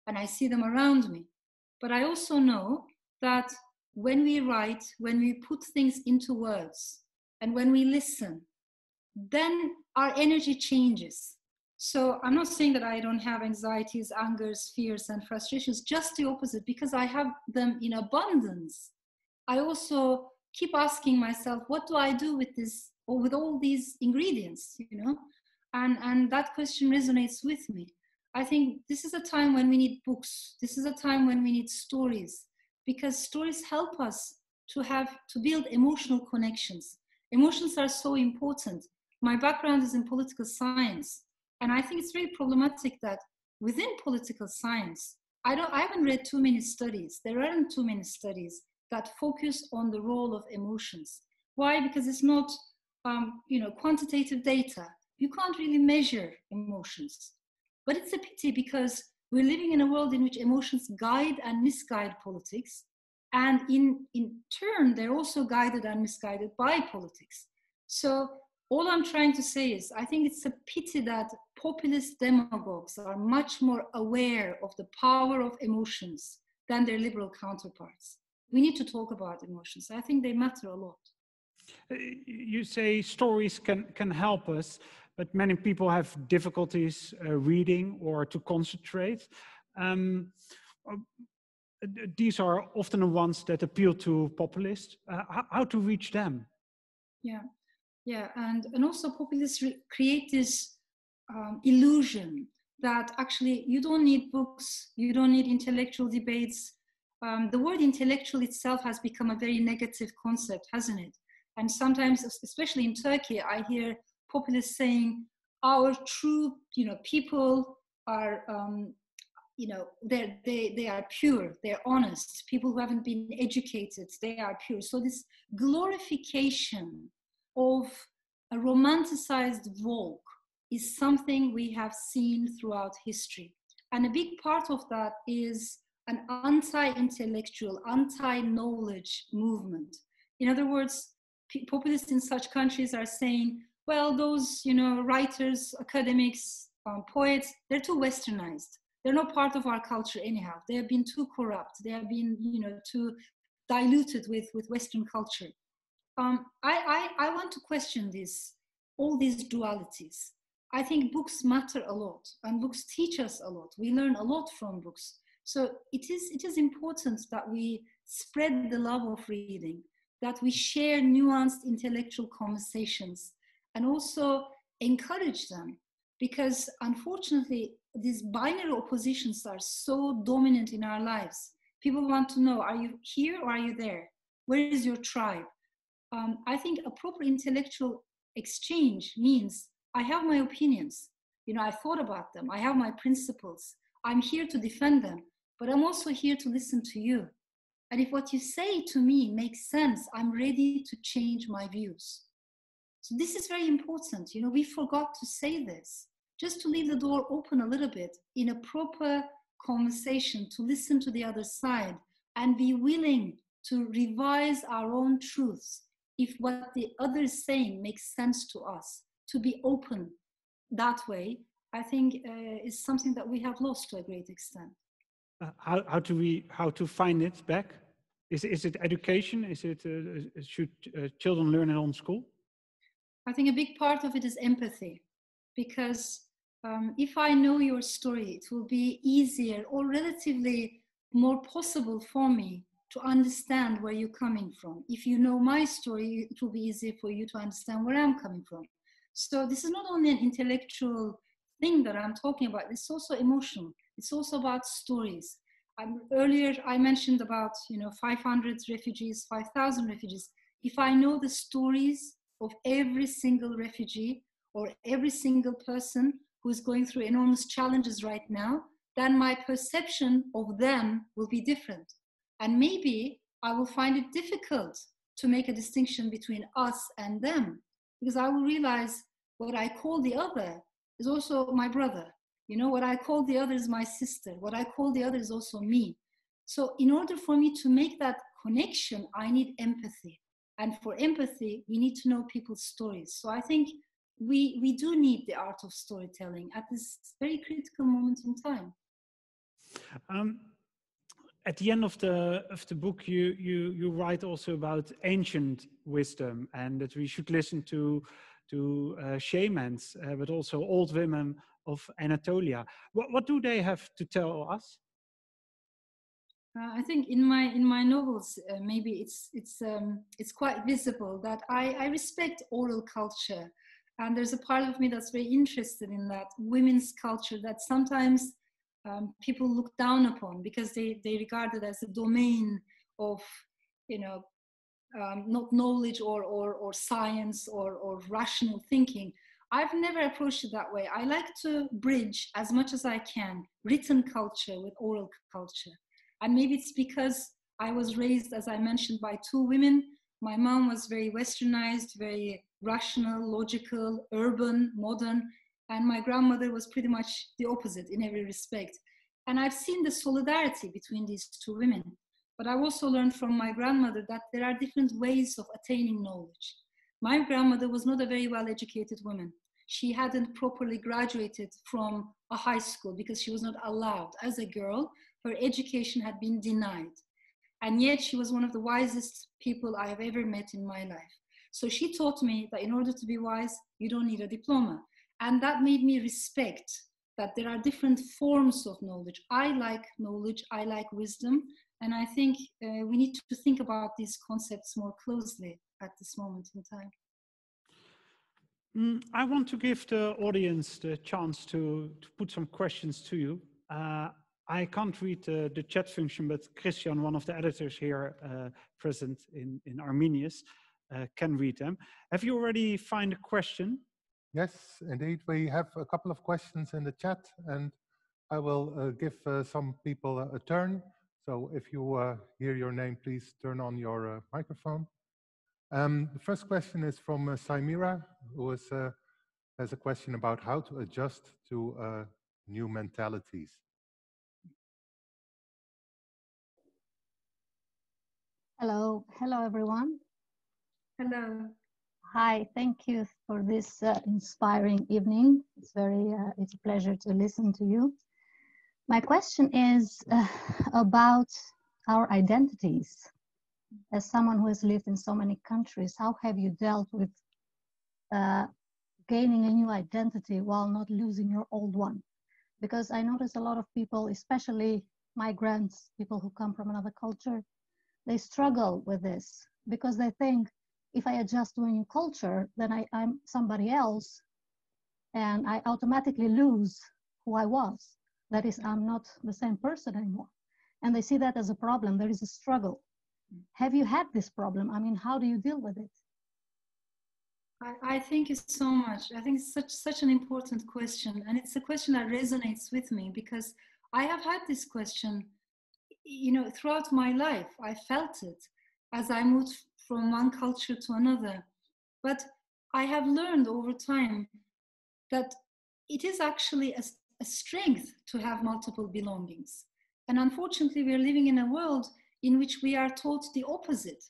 and I see them around me. But I also know that when we write, when we put things into words, and when we listen, then our energy changes. So I'm not saying that I don't have anxieties, angers, fears, and frustrations, just the opposite, because I have them in abundance. I also keep asking myself, what do I do with this, or with all these ingredients, And that question resonates with me. I think this is a time when we need books. This is a time when we need stories, because stories help us to build emotional connections. Emotions are so important. My background is in political science, and I think it's very problematic that within political science, I haven't read too many studies. There aren't too many studies that focus on the role of emotions. Why? Because it's not, quantitative data. You can't really measure emotions. But it's a pity, because we're living in a world in which emotions guide and misguide politics. And in turn, they're also guided and misguided by politics. So all I'm trying to say is, I think it's a pity that populist demagogues are much more aware of the power of emotions than their liberal counterparts. We need to talk about emotions. I think they matter a lot. You say stories can help us, but many people have difficulties reading or to concentrate. Um, uh, these are often the ones that appeal to populists. How to reach them? Yeah, yeah, and also populists create this illusion that actually you don't need books, you don't need intellectual debates. The word intellectual itself has become a very negative concept, hasn't it? And sometimes, especially in Turkey, I hear populists saying our true, people are, they are pure, they're honest. People who haven't been educated, they are pure. So this glorification of a romanticized Vogue is something we have seen throughout history. And a big part of that is an anti-intellectual, anti-knowledge movement. In other words, populists in such countries are saying, well, those writers, academics, poets, they're too westernized. They're not part of our culture anyhow. They have been too corrupt. They have been too diluted with Western culture. I want to question all these dualities. I think books matter a lot, and books teach us a lot. We learn a lot from books. So it is important that we spread the love of reading, that we share nuanced intellectual conversations, and also encourage them. Because unfortunately, these binary oppositions are so dominant in our lives. People want to know, are you here or are you there? Where is your tribe? I think a proper intellectual exchange means I have my opinions. I thought about them. I have my principles. I'm here to defend them, but I'm also here to listen to you. And if what you say to me makes sense, I'm ready to change my views. So this is very important. We forgot to say this, just to leave the door open a little bit in a proper conversation, to listen to the other side and be willing to revise our own truths if what the other is saying makes sense to us. To be open that way, I think is something that we have lost to a great extent. How to find it back? Is it education? Is it should children learn it on school? I think a big part of it is empathy, because if I know your story, it will be easier or relatively more possible for me to understand where you're coming from. If you know my story, it will be easier for you to understand where I'm coming from. So this is not only an intellectual thing that I'm talking about, it's also emotional. It's also about stories. Earlier I mentioned about 500 refugees, 5,000 refugees. If I know the stories of every single refugee or every single person who is going through enormous challenges right now, then my perception of them will be different. And maybe I will find it difficult to make a distinction between us and them, because I will realize what I call the other is also my brother. What I call the other is my sister. What I call the other is also me. So in order for me to make that connection, I need empathy. And for empathy, we need to know people's stories. So I think we do need the art of storytelling at this very critical moment in time. At the end of the book, you write also about ancient wisdom, and that we should listen to shamans, but also old women of Anatolia. What do they have to tell us? I think in my novels, maybe it's quite visible that I respect oral culture, and there's a part of me that's very interested in that women's culture that sometimes people look down upon because they regard it as a domain of not knowledge or science or rational thinking. I've never approached it that way. I like to bridge as much as I can written culture with oral culture. And maybe it's because I was raised, as I mentioned, by two women. My mom was very westernized, very rational, logical, urban, modern. And my grandmother was pretty much the opposite in every respect. And I've seen the solidarity between these two women. But I've also learned from my grandmother that there are different ways of attaining knowledge. My grandmother was not a very well-educated woman. She hadn't properly graduated from a high school because she was not allowed. As a girl, her education had been denied. And yet she was one of the wisest people I have ever met in my life. So she taught me that in order to be wise, you don't need a diploma. And that made me respect that there are different forms of knowledge. I like knowledge, I like wisdom, and I think we need to think about these concepts more closely at this moment in time. I want to give the audience the chance to put some questions to you. I can't read the chat function, but Christian, one of the editors here present in Arminius, can read them. Have you already found a question? Yes, indeed. We have a couple of questions in the chat, and I will give some people a turn. So if you hear your name, please turn on your microphone. The first question is from Saimira, who has a question about how to adjust to new mentalities. Hello everyone. Hello. Hi, thank you for this inspiring evening. It's a pleasure to listen to you. My question is about our identities. As someone who has lived in so many countries, how have you dealt with gaining a new identity while not losing your old one? Because I notice a lot of people, especially migrants, people who come from another culture, they struggle with this because they think, if I adjust to a new culture, then I'm somebody else and I automatically lose who I was. That is, I'm not the same person anymore. And they see that as a problem. There is a struggle. Have you had this problem? I mean, how do you deal with it? I thank you so much. I think it's such an important question. And it's a question that resonates with me because I have had this question, throughout my life. I felt it as I moved from one culture to another. But I have learned over time that it is actually a strength to have multiple belongings. And unfortunately, we are living in a world in which we are taught the opposite.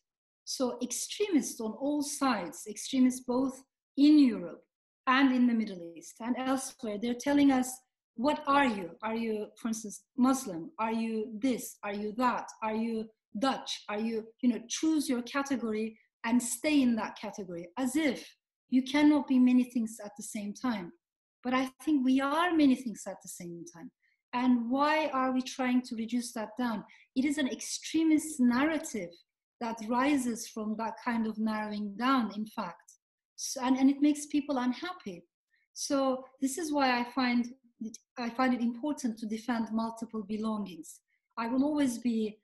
So extremists on all sides, extremists both in Europe and in the Middle East and elsewhere, they're telling us, what are you? Are you, for instance, Muslim? Are you this? Are you that? Are you Dutch? Are you, choose your category and stay in that category, as if you cannot be many things at the same time. But I think we are many things at the same time. And why are we trying to reduce that down? It is an extremist narrative that rises from that kind of narrowing down, in fact. So, and it makes people unhappy. So this is why I find it important to defend multiple belongings. I will always be,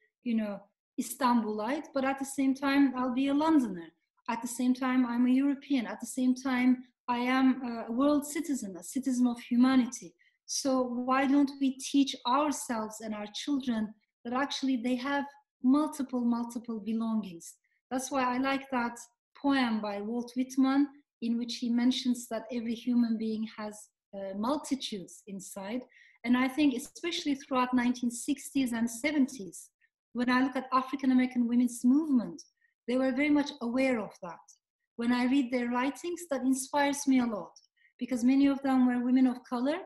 Istanbulite, but at the same time, I'll be a Londoner. At the same time, I'm a European. At the same time, I am a world citizen, a citizen of humanity. So why don't we teach ourselves and our children that actually they have multiple belongings? That's why I like that poem by Walt Whitman, in which he mentions that every human being has multitudes inside. And I think especially throughout 1960s and 70s, when I look at African American women's movement, they were very much aware of that. When I read their writings, that inspires me a lot, because many of them were women of color.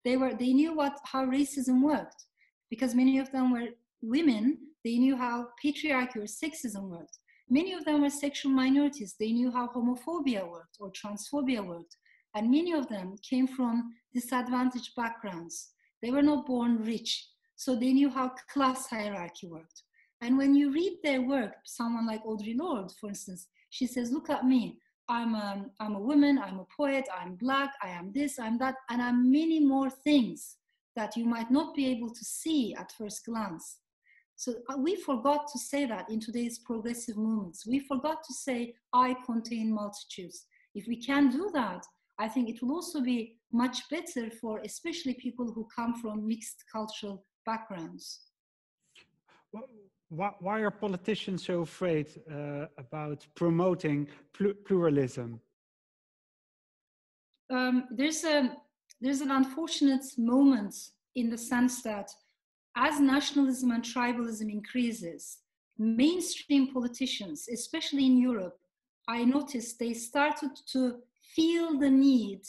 They knew how racism worked, because many of them were women. They knew how patriarchy or sexism worked. Many of them were sexual minorities. They knew how homophobia worked or transphobia worked. And many of them came from disadvantaged backgrounds. They were not born rich, so they knew how class hierarchy worked. And when you read their work, someone like Audre Lorde, for instance, she says, look at me. I'm a woman, I'm a poet, I'm Black, I am this, I'm that, and I'm many more things that you might not be able to see at first glance. So we forgot to say that in today's progressive movements. We forgot to say, I contain multitudes. If we can do that, I think it will also be much better for especially people who come from mixed cultural backgrounds. Why are politicians so afraid about promoting pluralism? There's an unfortunate moment in the sense that as nationalism and tribalism increases, mainstream politicians, especially in Europe, I noticed they started to feel the need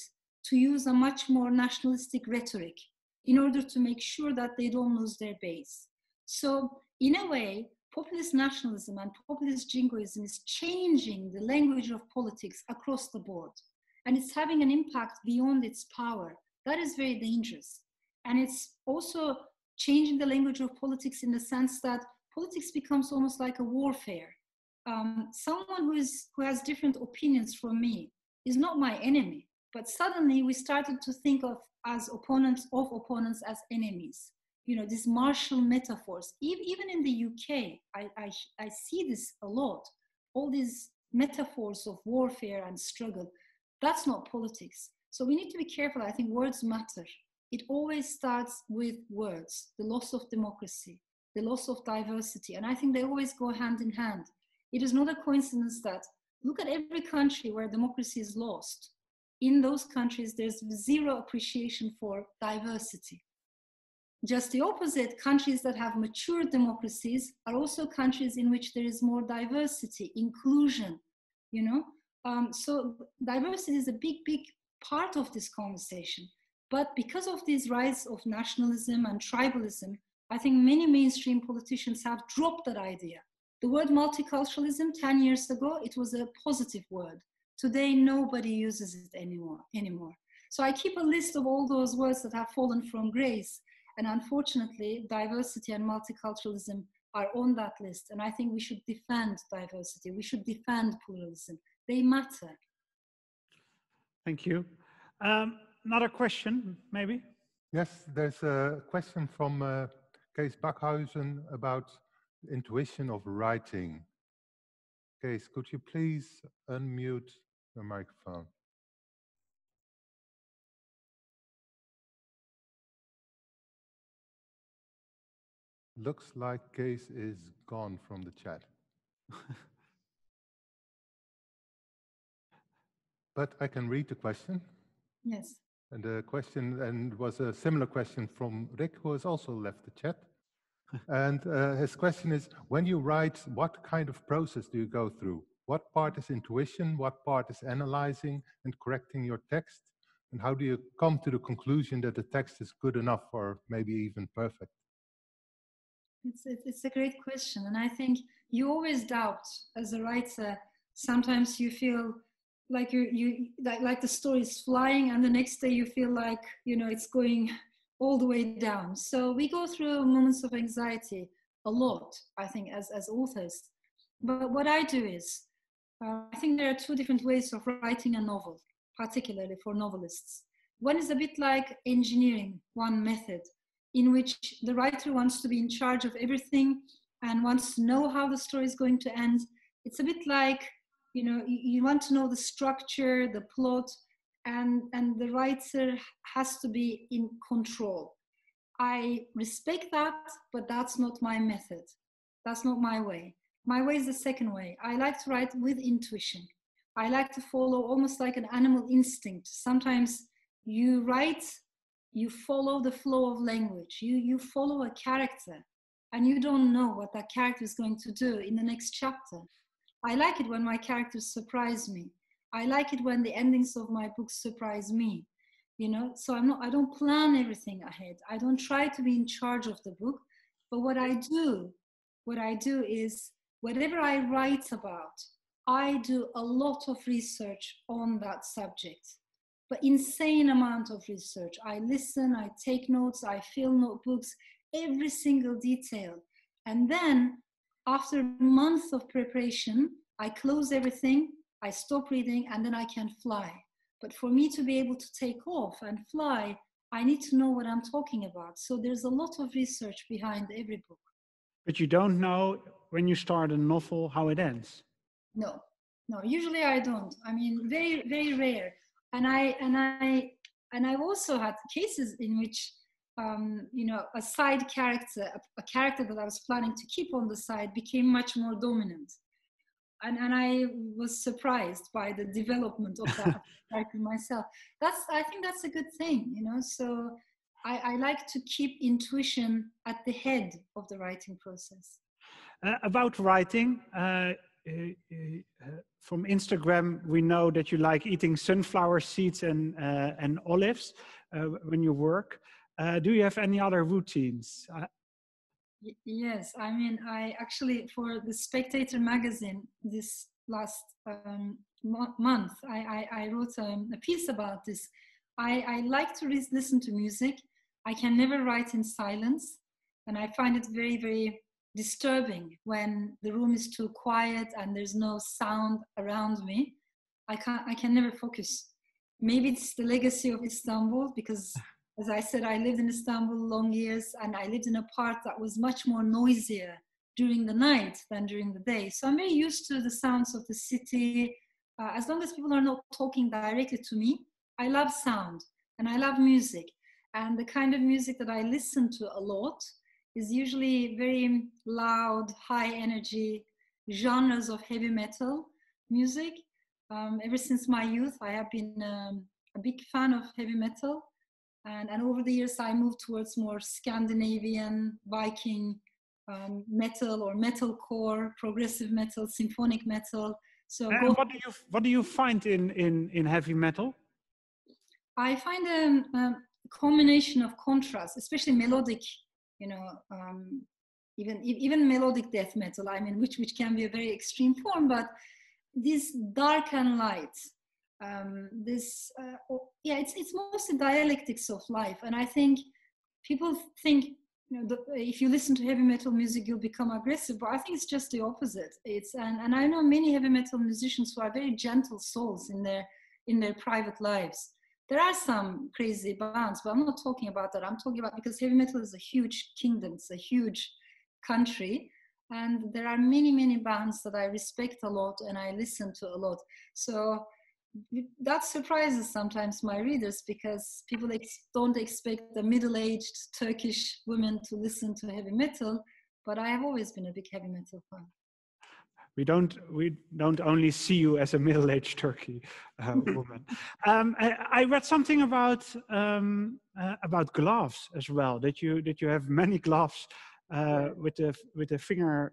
to use a much more nationalistic rhetoric in order to make sure that they don't lose their base. So in a way, populist nationalism and populist jingoism is changing the language of politics across the board. And it's having an impact beyond its power. That is very dangerous. And it's also changing the language of politics in the sense that politics becomes almost like a warfare. Someone who has different opinions from me is not my enemy, but suddenly we started to think of opponents as enemies. You know, these martial metaphors. Even in the UK, I see this a lot. All these metaphors of warfare and struggle. That's not politics. So we need to be careful. I think words matter. It always starts with words, the loss of democracy, the loss of diversity. And I think they always go hand in hand. It is not a coincidence that, look at every country where democracy is lost. In those countries, there's zero appreciation for diversity. Just the opposite, countries that have mature democracies are also countries in which there is more diversity, inclusion, you know? So diversity is a big, big part of this conversation. But because of this rise of nationalism and tribalism, I think many mainstream politicians have dropped that idea. The word multiculturalism 10 years ago, it was a positive word. Today, nobody uses it anymore. So I keep a list of all those words that have fallen from grace. And unfortunately, diversity and multiculturalism are on that list. And I think we should defend diversity. We should defend pluralism. They matter. Thank you. Another question, maybe? Yes, there's a question from Kees Bakhuizen about intuition of writing. Kees, could you please unmute your microphone? Looks like Kees is gone from the chat. But I can read the question. Yes. And the question was a similar question from Rick, who has also left the chat. And his question is, when you write, what kind of process do you go through? What part is intuition? What part is analyzing and correcting your text? And how do you come to the conclusion that the text is good enough or maybe even perfect? It's a great question. And I think you always doubt as a writer. Sometimes you feel like like the story is flying, and the next day you feel like, you know, it's going all the way down. So we go through moments of anxiety a lot, I think, as authors. But what I do is, I think there are two different ways of writing a novel, particularly for novelists. One is a bit like engineering, one method, in which the writer wants to be in charge of everything and wants to know how the story is going to end. It's a bit like, you know, you want to know the structure, the plot, and the writer has to be in control. I respect that, but that's not my method. That's not my way. My way is the second way. I like to write with intuition. I like to follow almost like an animal instinct. Sometimes you write, you follow the flow of language. You follow a character, and you don't know what that character is going to do in the next chapter. I like it when my characters surprise me. I like it when the endings of my books surprise me. You know, so I don't plan everything ahead. I don't try to be in charge of the book. But what I do is, whatever I write about, I do a lot of research on that subject. But insane amount of research. I listen, I take notes, I fill notebooks, every single detail. And then after a month of preparation, I close everything, I stop reading, and then I can fly. But for me to be able to take off and fly, I need to know what I'm talking about. So there's a lot of research behind every book. But you don't know when you start a novel how it ends? No, usually I don't. I mean, very, very rare. And I've also had cases in which, you know, a side character, a character that I was planning to keep on the side became much more dominant. And I was surprised by the development of that character myself. I think that's a good thing, you know. So I like to keep intuition at the head of the writing process. About writing, from Instagram, we know that you like eating sunflower seeds and olives when you work. Do you have any other routines? Yes, I mean, I actually, for the Spectator magazine this last month, I wrote a piece about this. I like to listen to music. I can never write in silence. And I find it very, very disturbing when the room is too quiet and there's no sound around me. I can never focus. Maybe it's the legacy of Istanbul, because as I said, I lived in Istanbul long years, and I lived in a part that was much more noisier during the night than during the day. So I'm very used to the sounds of the city. As long as people are not talking directly to me, I love sound and I love music. And the kind of music that I listen to a lot is usually very loud, high energy genres of heavy metal music. Ever since my youth, I have been a big fan of heavy metal. And over the years, I moved towards more Scandinavian, Viking metal or metalcore, progressive metal, symphonic metal. So, And what do you find in heavy metal? I find a combination of contrast, especially melodic, even melodic death metal. I mean, which can be a very extreme form, but this dark and light. It's mostly dialectics of life, and I think people think if you listen to heavy metal music you'll become aggressive, but I think it's just the opposite. And I know many heavy metal musicians who are very gentle souls in their private lives. There are some crazy bands, but I'm not talking about that. I'm talking about, because heavy metal is a huge kingdom, it's a huge country. And there are many bands that I respect a lot and I listen to a lot. So that surprises sometimes my readers, because people don't expect a middle-aged Turkish woman to listen to heavy metal, but I have always been a big heavy metal fan. We don't only see you as a middle-aged Turkey woman. I read something about gloves as well. That you have many gloves with the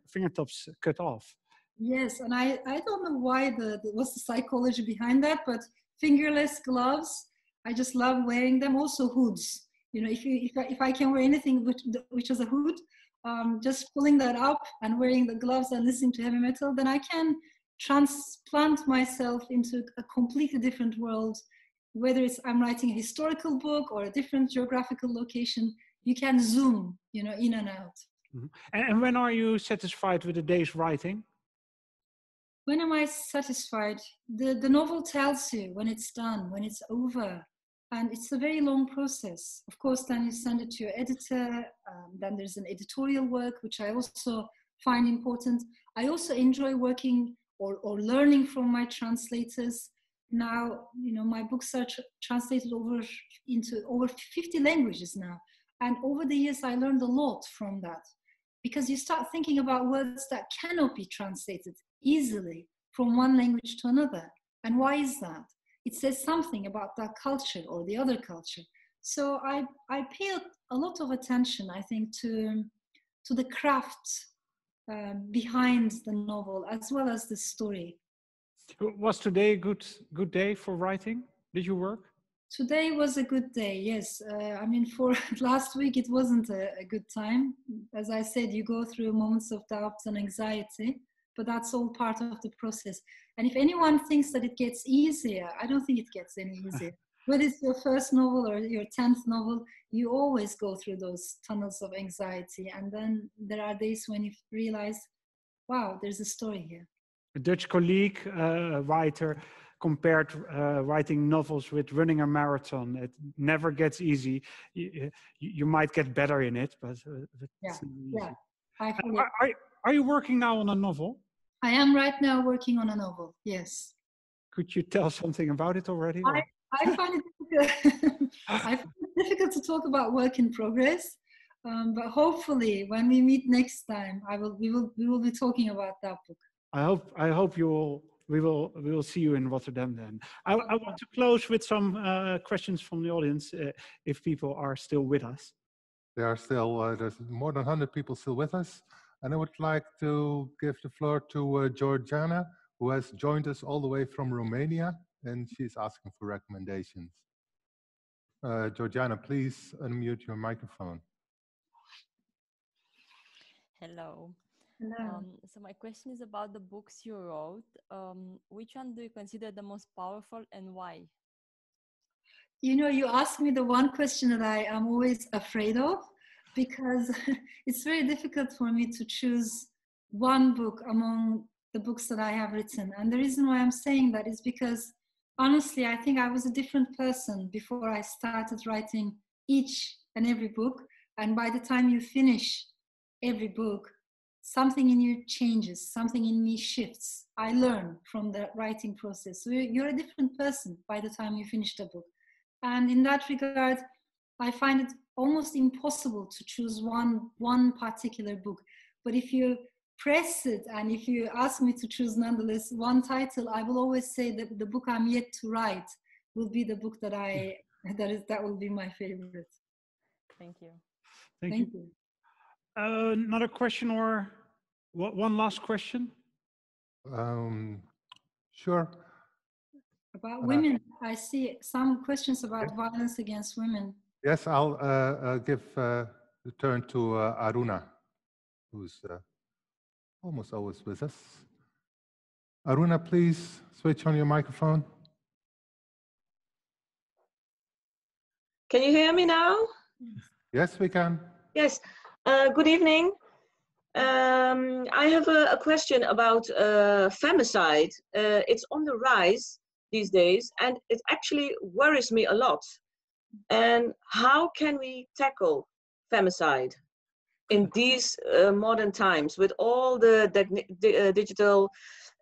fingertips cut off. Yes, and I don't know why what's the psychology behind that, but fingerless gloves, I just love wearing them. Also hoods. If I can wear anything which is a hood, just pulling that up and wearing the gloves and listening to heavy metal, then I can transplant myself into a completely different world. Whether I'm writing a historical book or a different geographical location, you can zoom, in and out. Mm-hmm. And when are you satisfied with a day's writing? When am I satisfied? The novel tells you when it's done, when it's over. And it's a very long process. Of course, then you send it to your editor. Then there's an editorial work, which I also find important. I also enjoy working or learning from my translators. Now, my books are translated into over 50 languages now. And over the years, I learned a lot from that. Because you start thinking about words that cannot be translated easily from one language to another. And why is that? It says something about that culture or the other culture. So I pay a lot of attention, I think, to the craft behind the novel, as well as the story. Was today a good day for writing? Did you work? Today was a good day, yes. For last week, it wasn't a good time. As I said, you go through moments of doubt and anxiety, but that's all part of the process. And if anyone thinks that it gets easier, I don't think it gets any easier. Whether it's your first novel or your 10th novel, you always go through those tunnels of anxiety. And then there are days when you realize, wow, there's a story here. A Dutch colleague, writer, compared writing novels with running a marathon. It never gets easy. You might get better in it, but it's yeah. Are you working now on a novel? I am right now working on a novel, yes. Could you tell something about it already? I find it difficult to talk about work in progress, but hopefully when we meet next time, we will be talking about that book. I hope we will see you in Rotterdam then. I want to close with some questions from the audience, if people are still with us. There are still, there's more than 100 people still with us. And I would like to give the floor to Georgiana, who has joined us all the way from Romania, and she's asking for recommendations. Georgiana, please unmute your microphone. Hello. Hello. So my question is about the books you wrote. Which one do you consider the most powerful and why? You know, you asked me the one question that I am always afraid of, because it's very difficult for me to choose one book among the books that I have written. And the reason why I'm saying that is because, honestly, I think I was a different person before I started writing each and every book. And by the time you finish every book, something in you changes, something in me shifts. I learn from the writing process. So you're a different person by the time you finish the book. And in that regard, I find it almost impossible to choose one particular book. But if you press it and if you ask me to choose nonetheless one title, I will always say that the book I'm yet to write will be the book that that will be my favorite. Thank you. Thank you. Another question or one last question? Sure. About women, I see some questions about violence against women. Yes, I'll give the turn to Aruna, who's almost always with us. Aruna, please switch on your microphone. Can you hear me now? Yes, we can. Yes. Good evening. I have a question about femicide. It's on the rise these days, and it actually worries me a lot. And how can we tackle femicide in these modern times with all the digital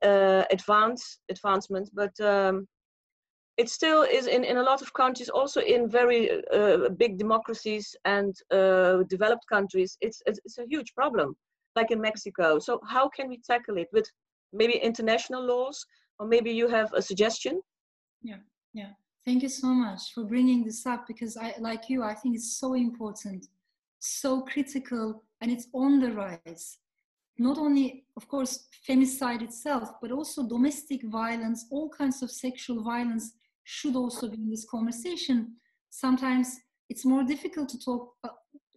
advancements? But it still is in a lot of countries, also in very big democracies and developed countries, it's a huge problem, like in Mexico. So how can we tackle it with maybe international laws, or maybe you have a suggestion? Yeah. Thank you so much for bringing this up, because like you, I think it's so important, so critical, and it's on the rise. Not only, of course, femicide itself, but also domestic violence, all kinds of sexual violence should also be in this conversation. Sometimes it's more difficult to talk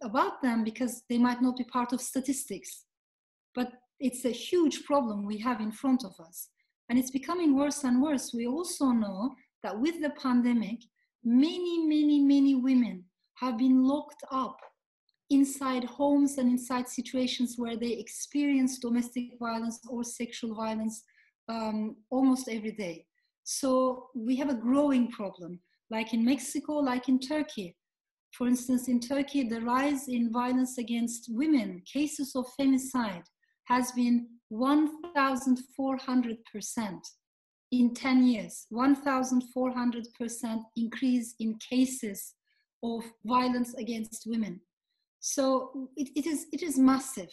about them because they might not be part of statistics, but it's a huge problem we have in front of us. And it's becoming worse and worse. We also know that with the pandemic, many women have been locked up inside homes and inside situations where they experience domestic violence or sexual violence almost every day. So we have a growing problem, like in Mexico, like in Turkey. For instance, in Turkey, the rise in violence against women, cases of femicide, has been 1,400% in 10 years, 1,400% increase in cases of violence against women. So it is massive,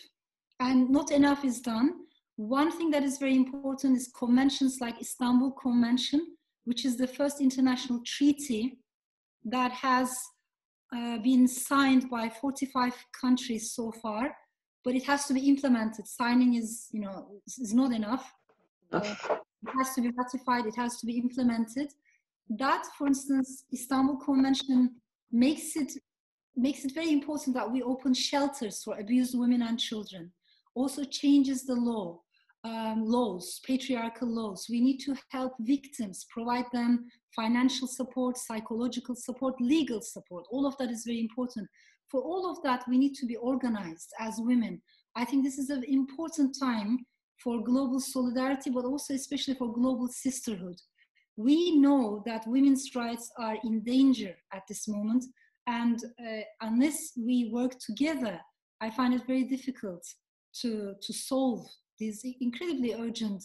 and not enough is done. One thing that is very important is conventions like Istanbul Convention, which is the first international treaty that has been signed by 45 countries so far, but it has to be implemented. Signing is not enough. It has to be ratified, it has to be implemented. That, for instance, Istanbul Convention makes it very important that we open shelters for abused women and children. Also changes the laws, patriarchal laws. We need to help victims, provide them financial support, psychological support, legal support. All of that is very important. For all of that, we need to be organized as women. I think this is an important time for global solidarity, but also especially for global sisterhood. We know that women's rights are in danger at this moment, and unless we work together, I find it very difficult to solve these incredibly urgent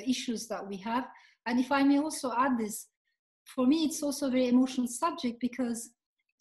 issues that we have. And if I may also add this, for me, it's also a very emotional subject, because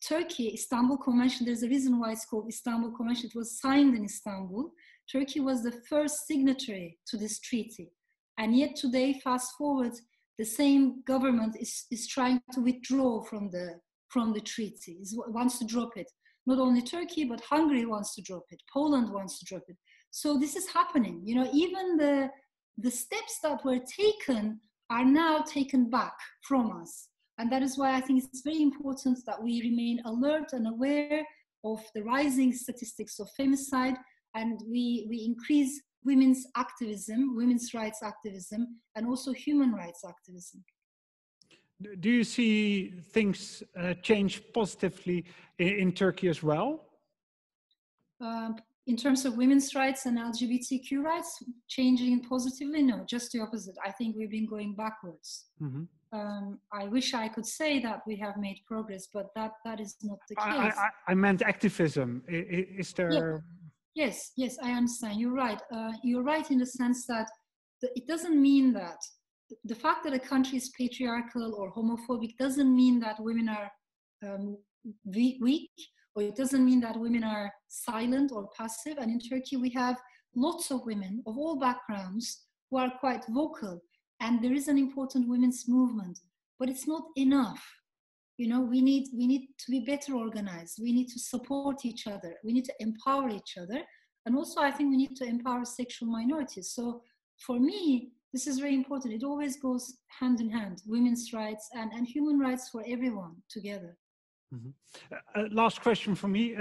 Turkey, Istanbul Convention, there's a reason why it's called Istanbul Convention. It was signed in Istanbul. Turkey was the first signatory to this treaty. And yet today, fast forward, the same government is trying to withdraw from the treaty, wants to drop it. Not only Turkey, but Hungary wants to drop it. Poland wants to drop it. So this is happening. Even the steps that were taken are now taken back from us. And that is why I think it's very important that we remain alert and aware of the rising statistics of femicide, and we increase women's activism, women's rights activism, and also human rights activism. Do you see things change positively in Turkey as well? In terms of women's rights and LGBTQ rights, changing positively? No, just the opposite. I think we've been going backwards. Mm-hmm. I wish I could say that we have made progress, but that is not the case. I meant activism. Is there... Yes, I understand. You're right. You're right in the sense that it doesn't mean that the fact that a country is patriarchal or homophobic doesn't mean that women are weak, or it doesn't mean that women are silent or passive. And in Turkey, we have lots of women of all backgrounds who are quite vocal. And there is an important women's movement, but it's not enough. You know, we need to be better organized. We need to support each other. We need to empower each other. And also, I think we need to empower sexual minorities. So for me, this is very important. It always goes hand in hand, women's rights and human rights for everyone together. Mm-hmm. Last question for me.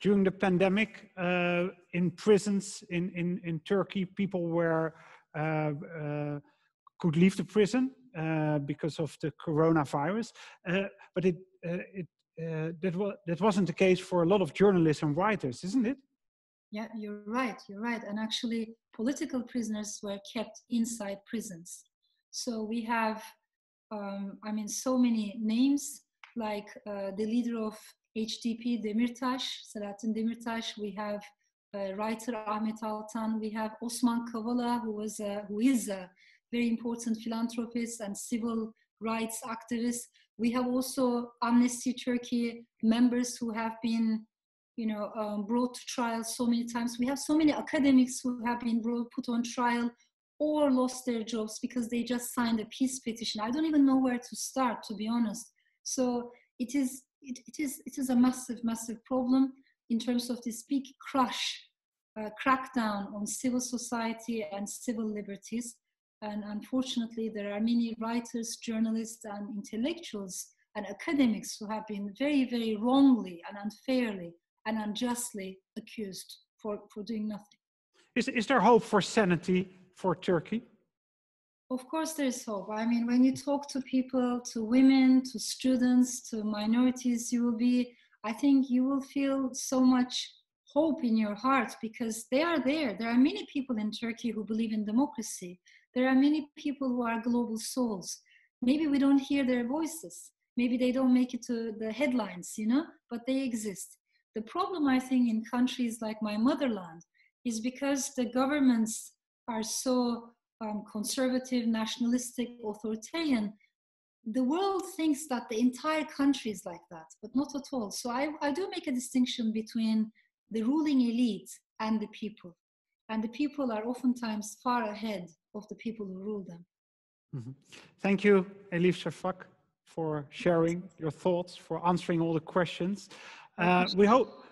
During the pandemic, in prisons in Turkey, people were could leave the prison because of the coronavirus, but that wasn't the case for a lot of journalists and writers, isn't it? Yeah, you're right. And actually, political prisoners were kept inside prisons. So we have, so many names, like the leader of HDP, Demirtas, Selahattin Demirtas. We have writer Ahmet Altan. We have Osman Kavala, who is a very important philanthropist and civil rights activist. We have also Amnesty Turkey members who have been, brought to trial so many times. We have so many academics who have been put on trial or lost their jobs because they just signed a peace petition. I don't even know where to start, to be honest. So it is a massive problem in terms of this big crackdown on civil society and civil liberties. And unfortunately, there are many writers, journalists, and intellectuals and academics who have been very, very wrongly and unfairly and unjustly accused for doing nothing. Is there hope for sanity for Turkey? Of course there is hope. I mean, when you talk to people, to women, to students, to minorities, I think you will feel so much hope in your heart because they are there. There are many people in Turkey who believe in democracy. There are many people who are global souls. Maybe we don't hear their voices. Maybe they don't make it to the headlines, but they exist. The problem, I think, in countries like my motherland is because the governments are so conservative, nationalistic, authoritarian. The world thinks that the entire country is like that, but not at all. So I do make a distinction between the ruling elite and the people. And the people are oftentimes far ahead of the people who rule them. Mm-hmm. Thank you, Elif Shafak, for sharing your thoughts, for answering all the questions. We hope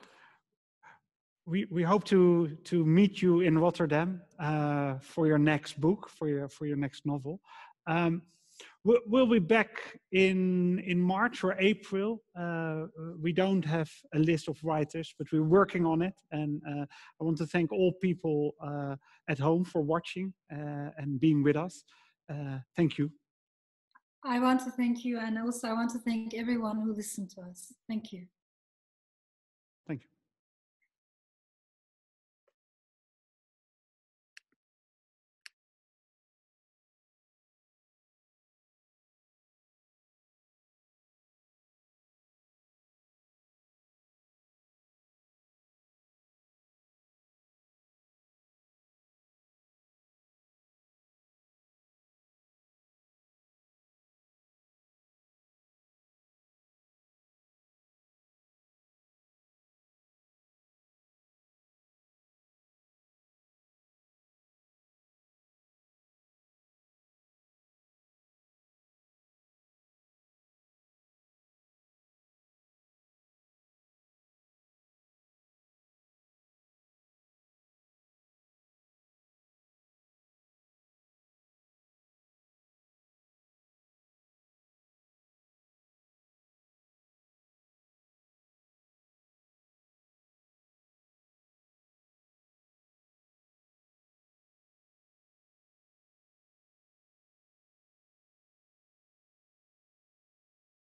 to meet you in Rotterdam for your next book, for your next novel. We'll be back in March or April. We don't have a list of writers, but we're working on it. And I want to thank all people at home for watching and being with us. Thank you. I want to thank you, and also I want to thank everyone who listened to us. Thank you. Thank you.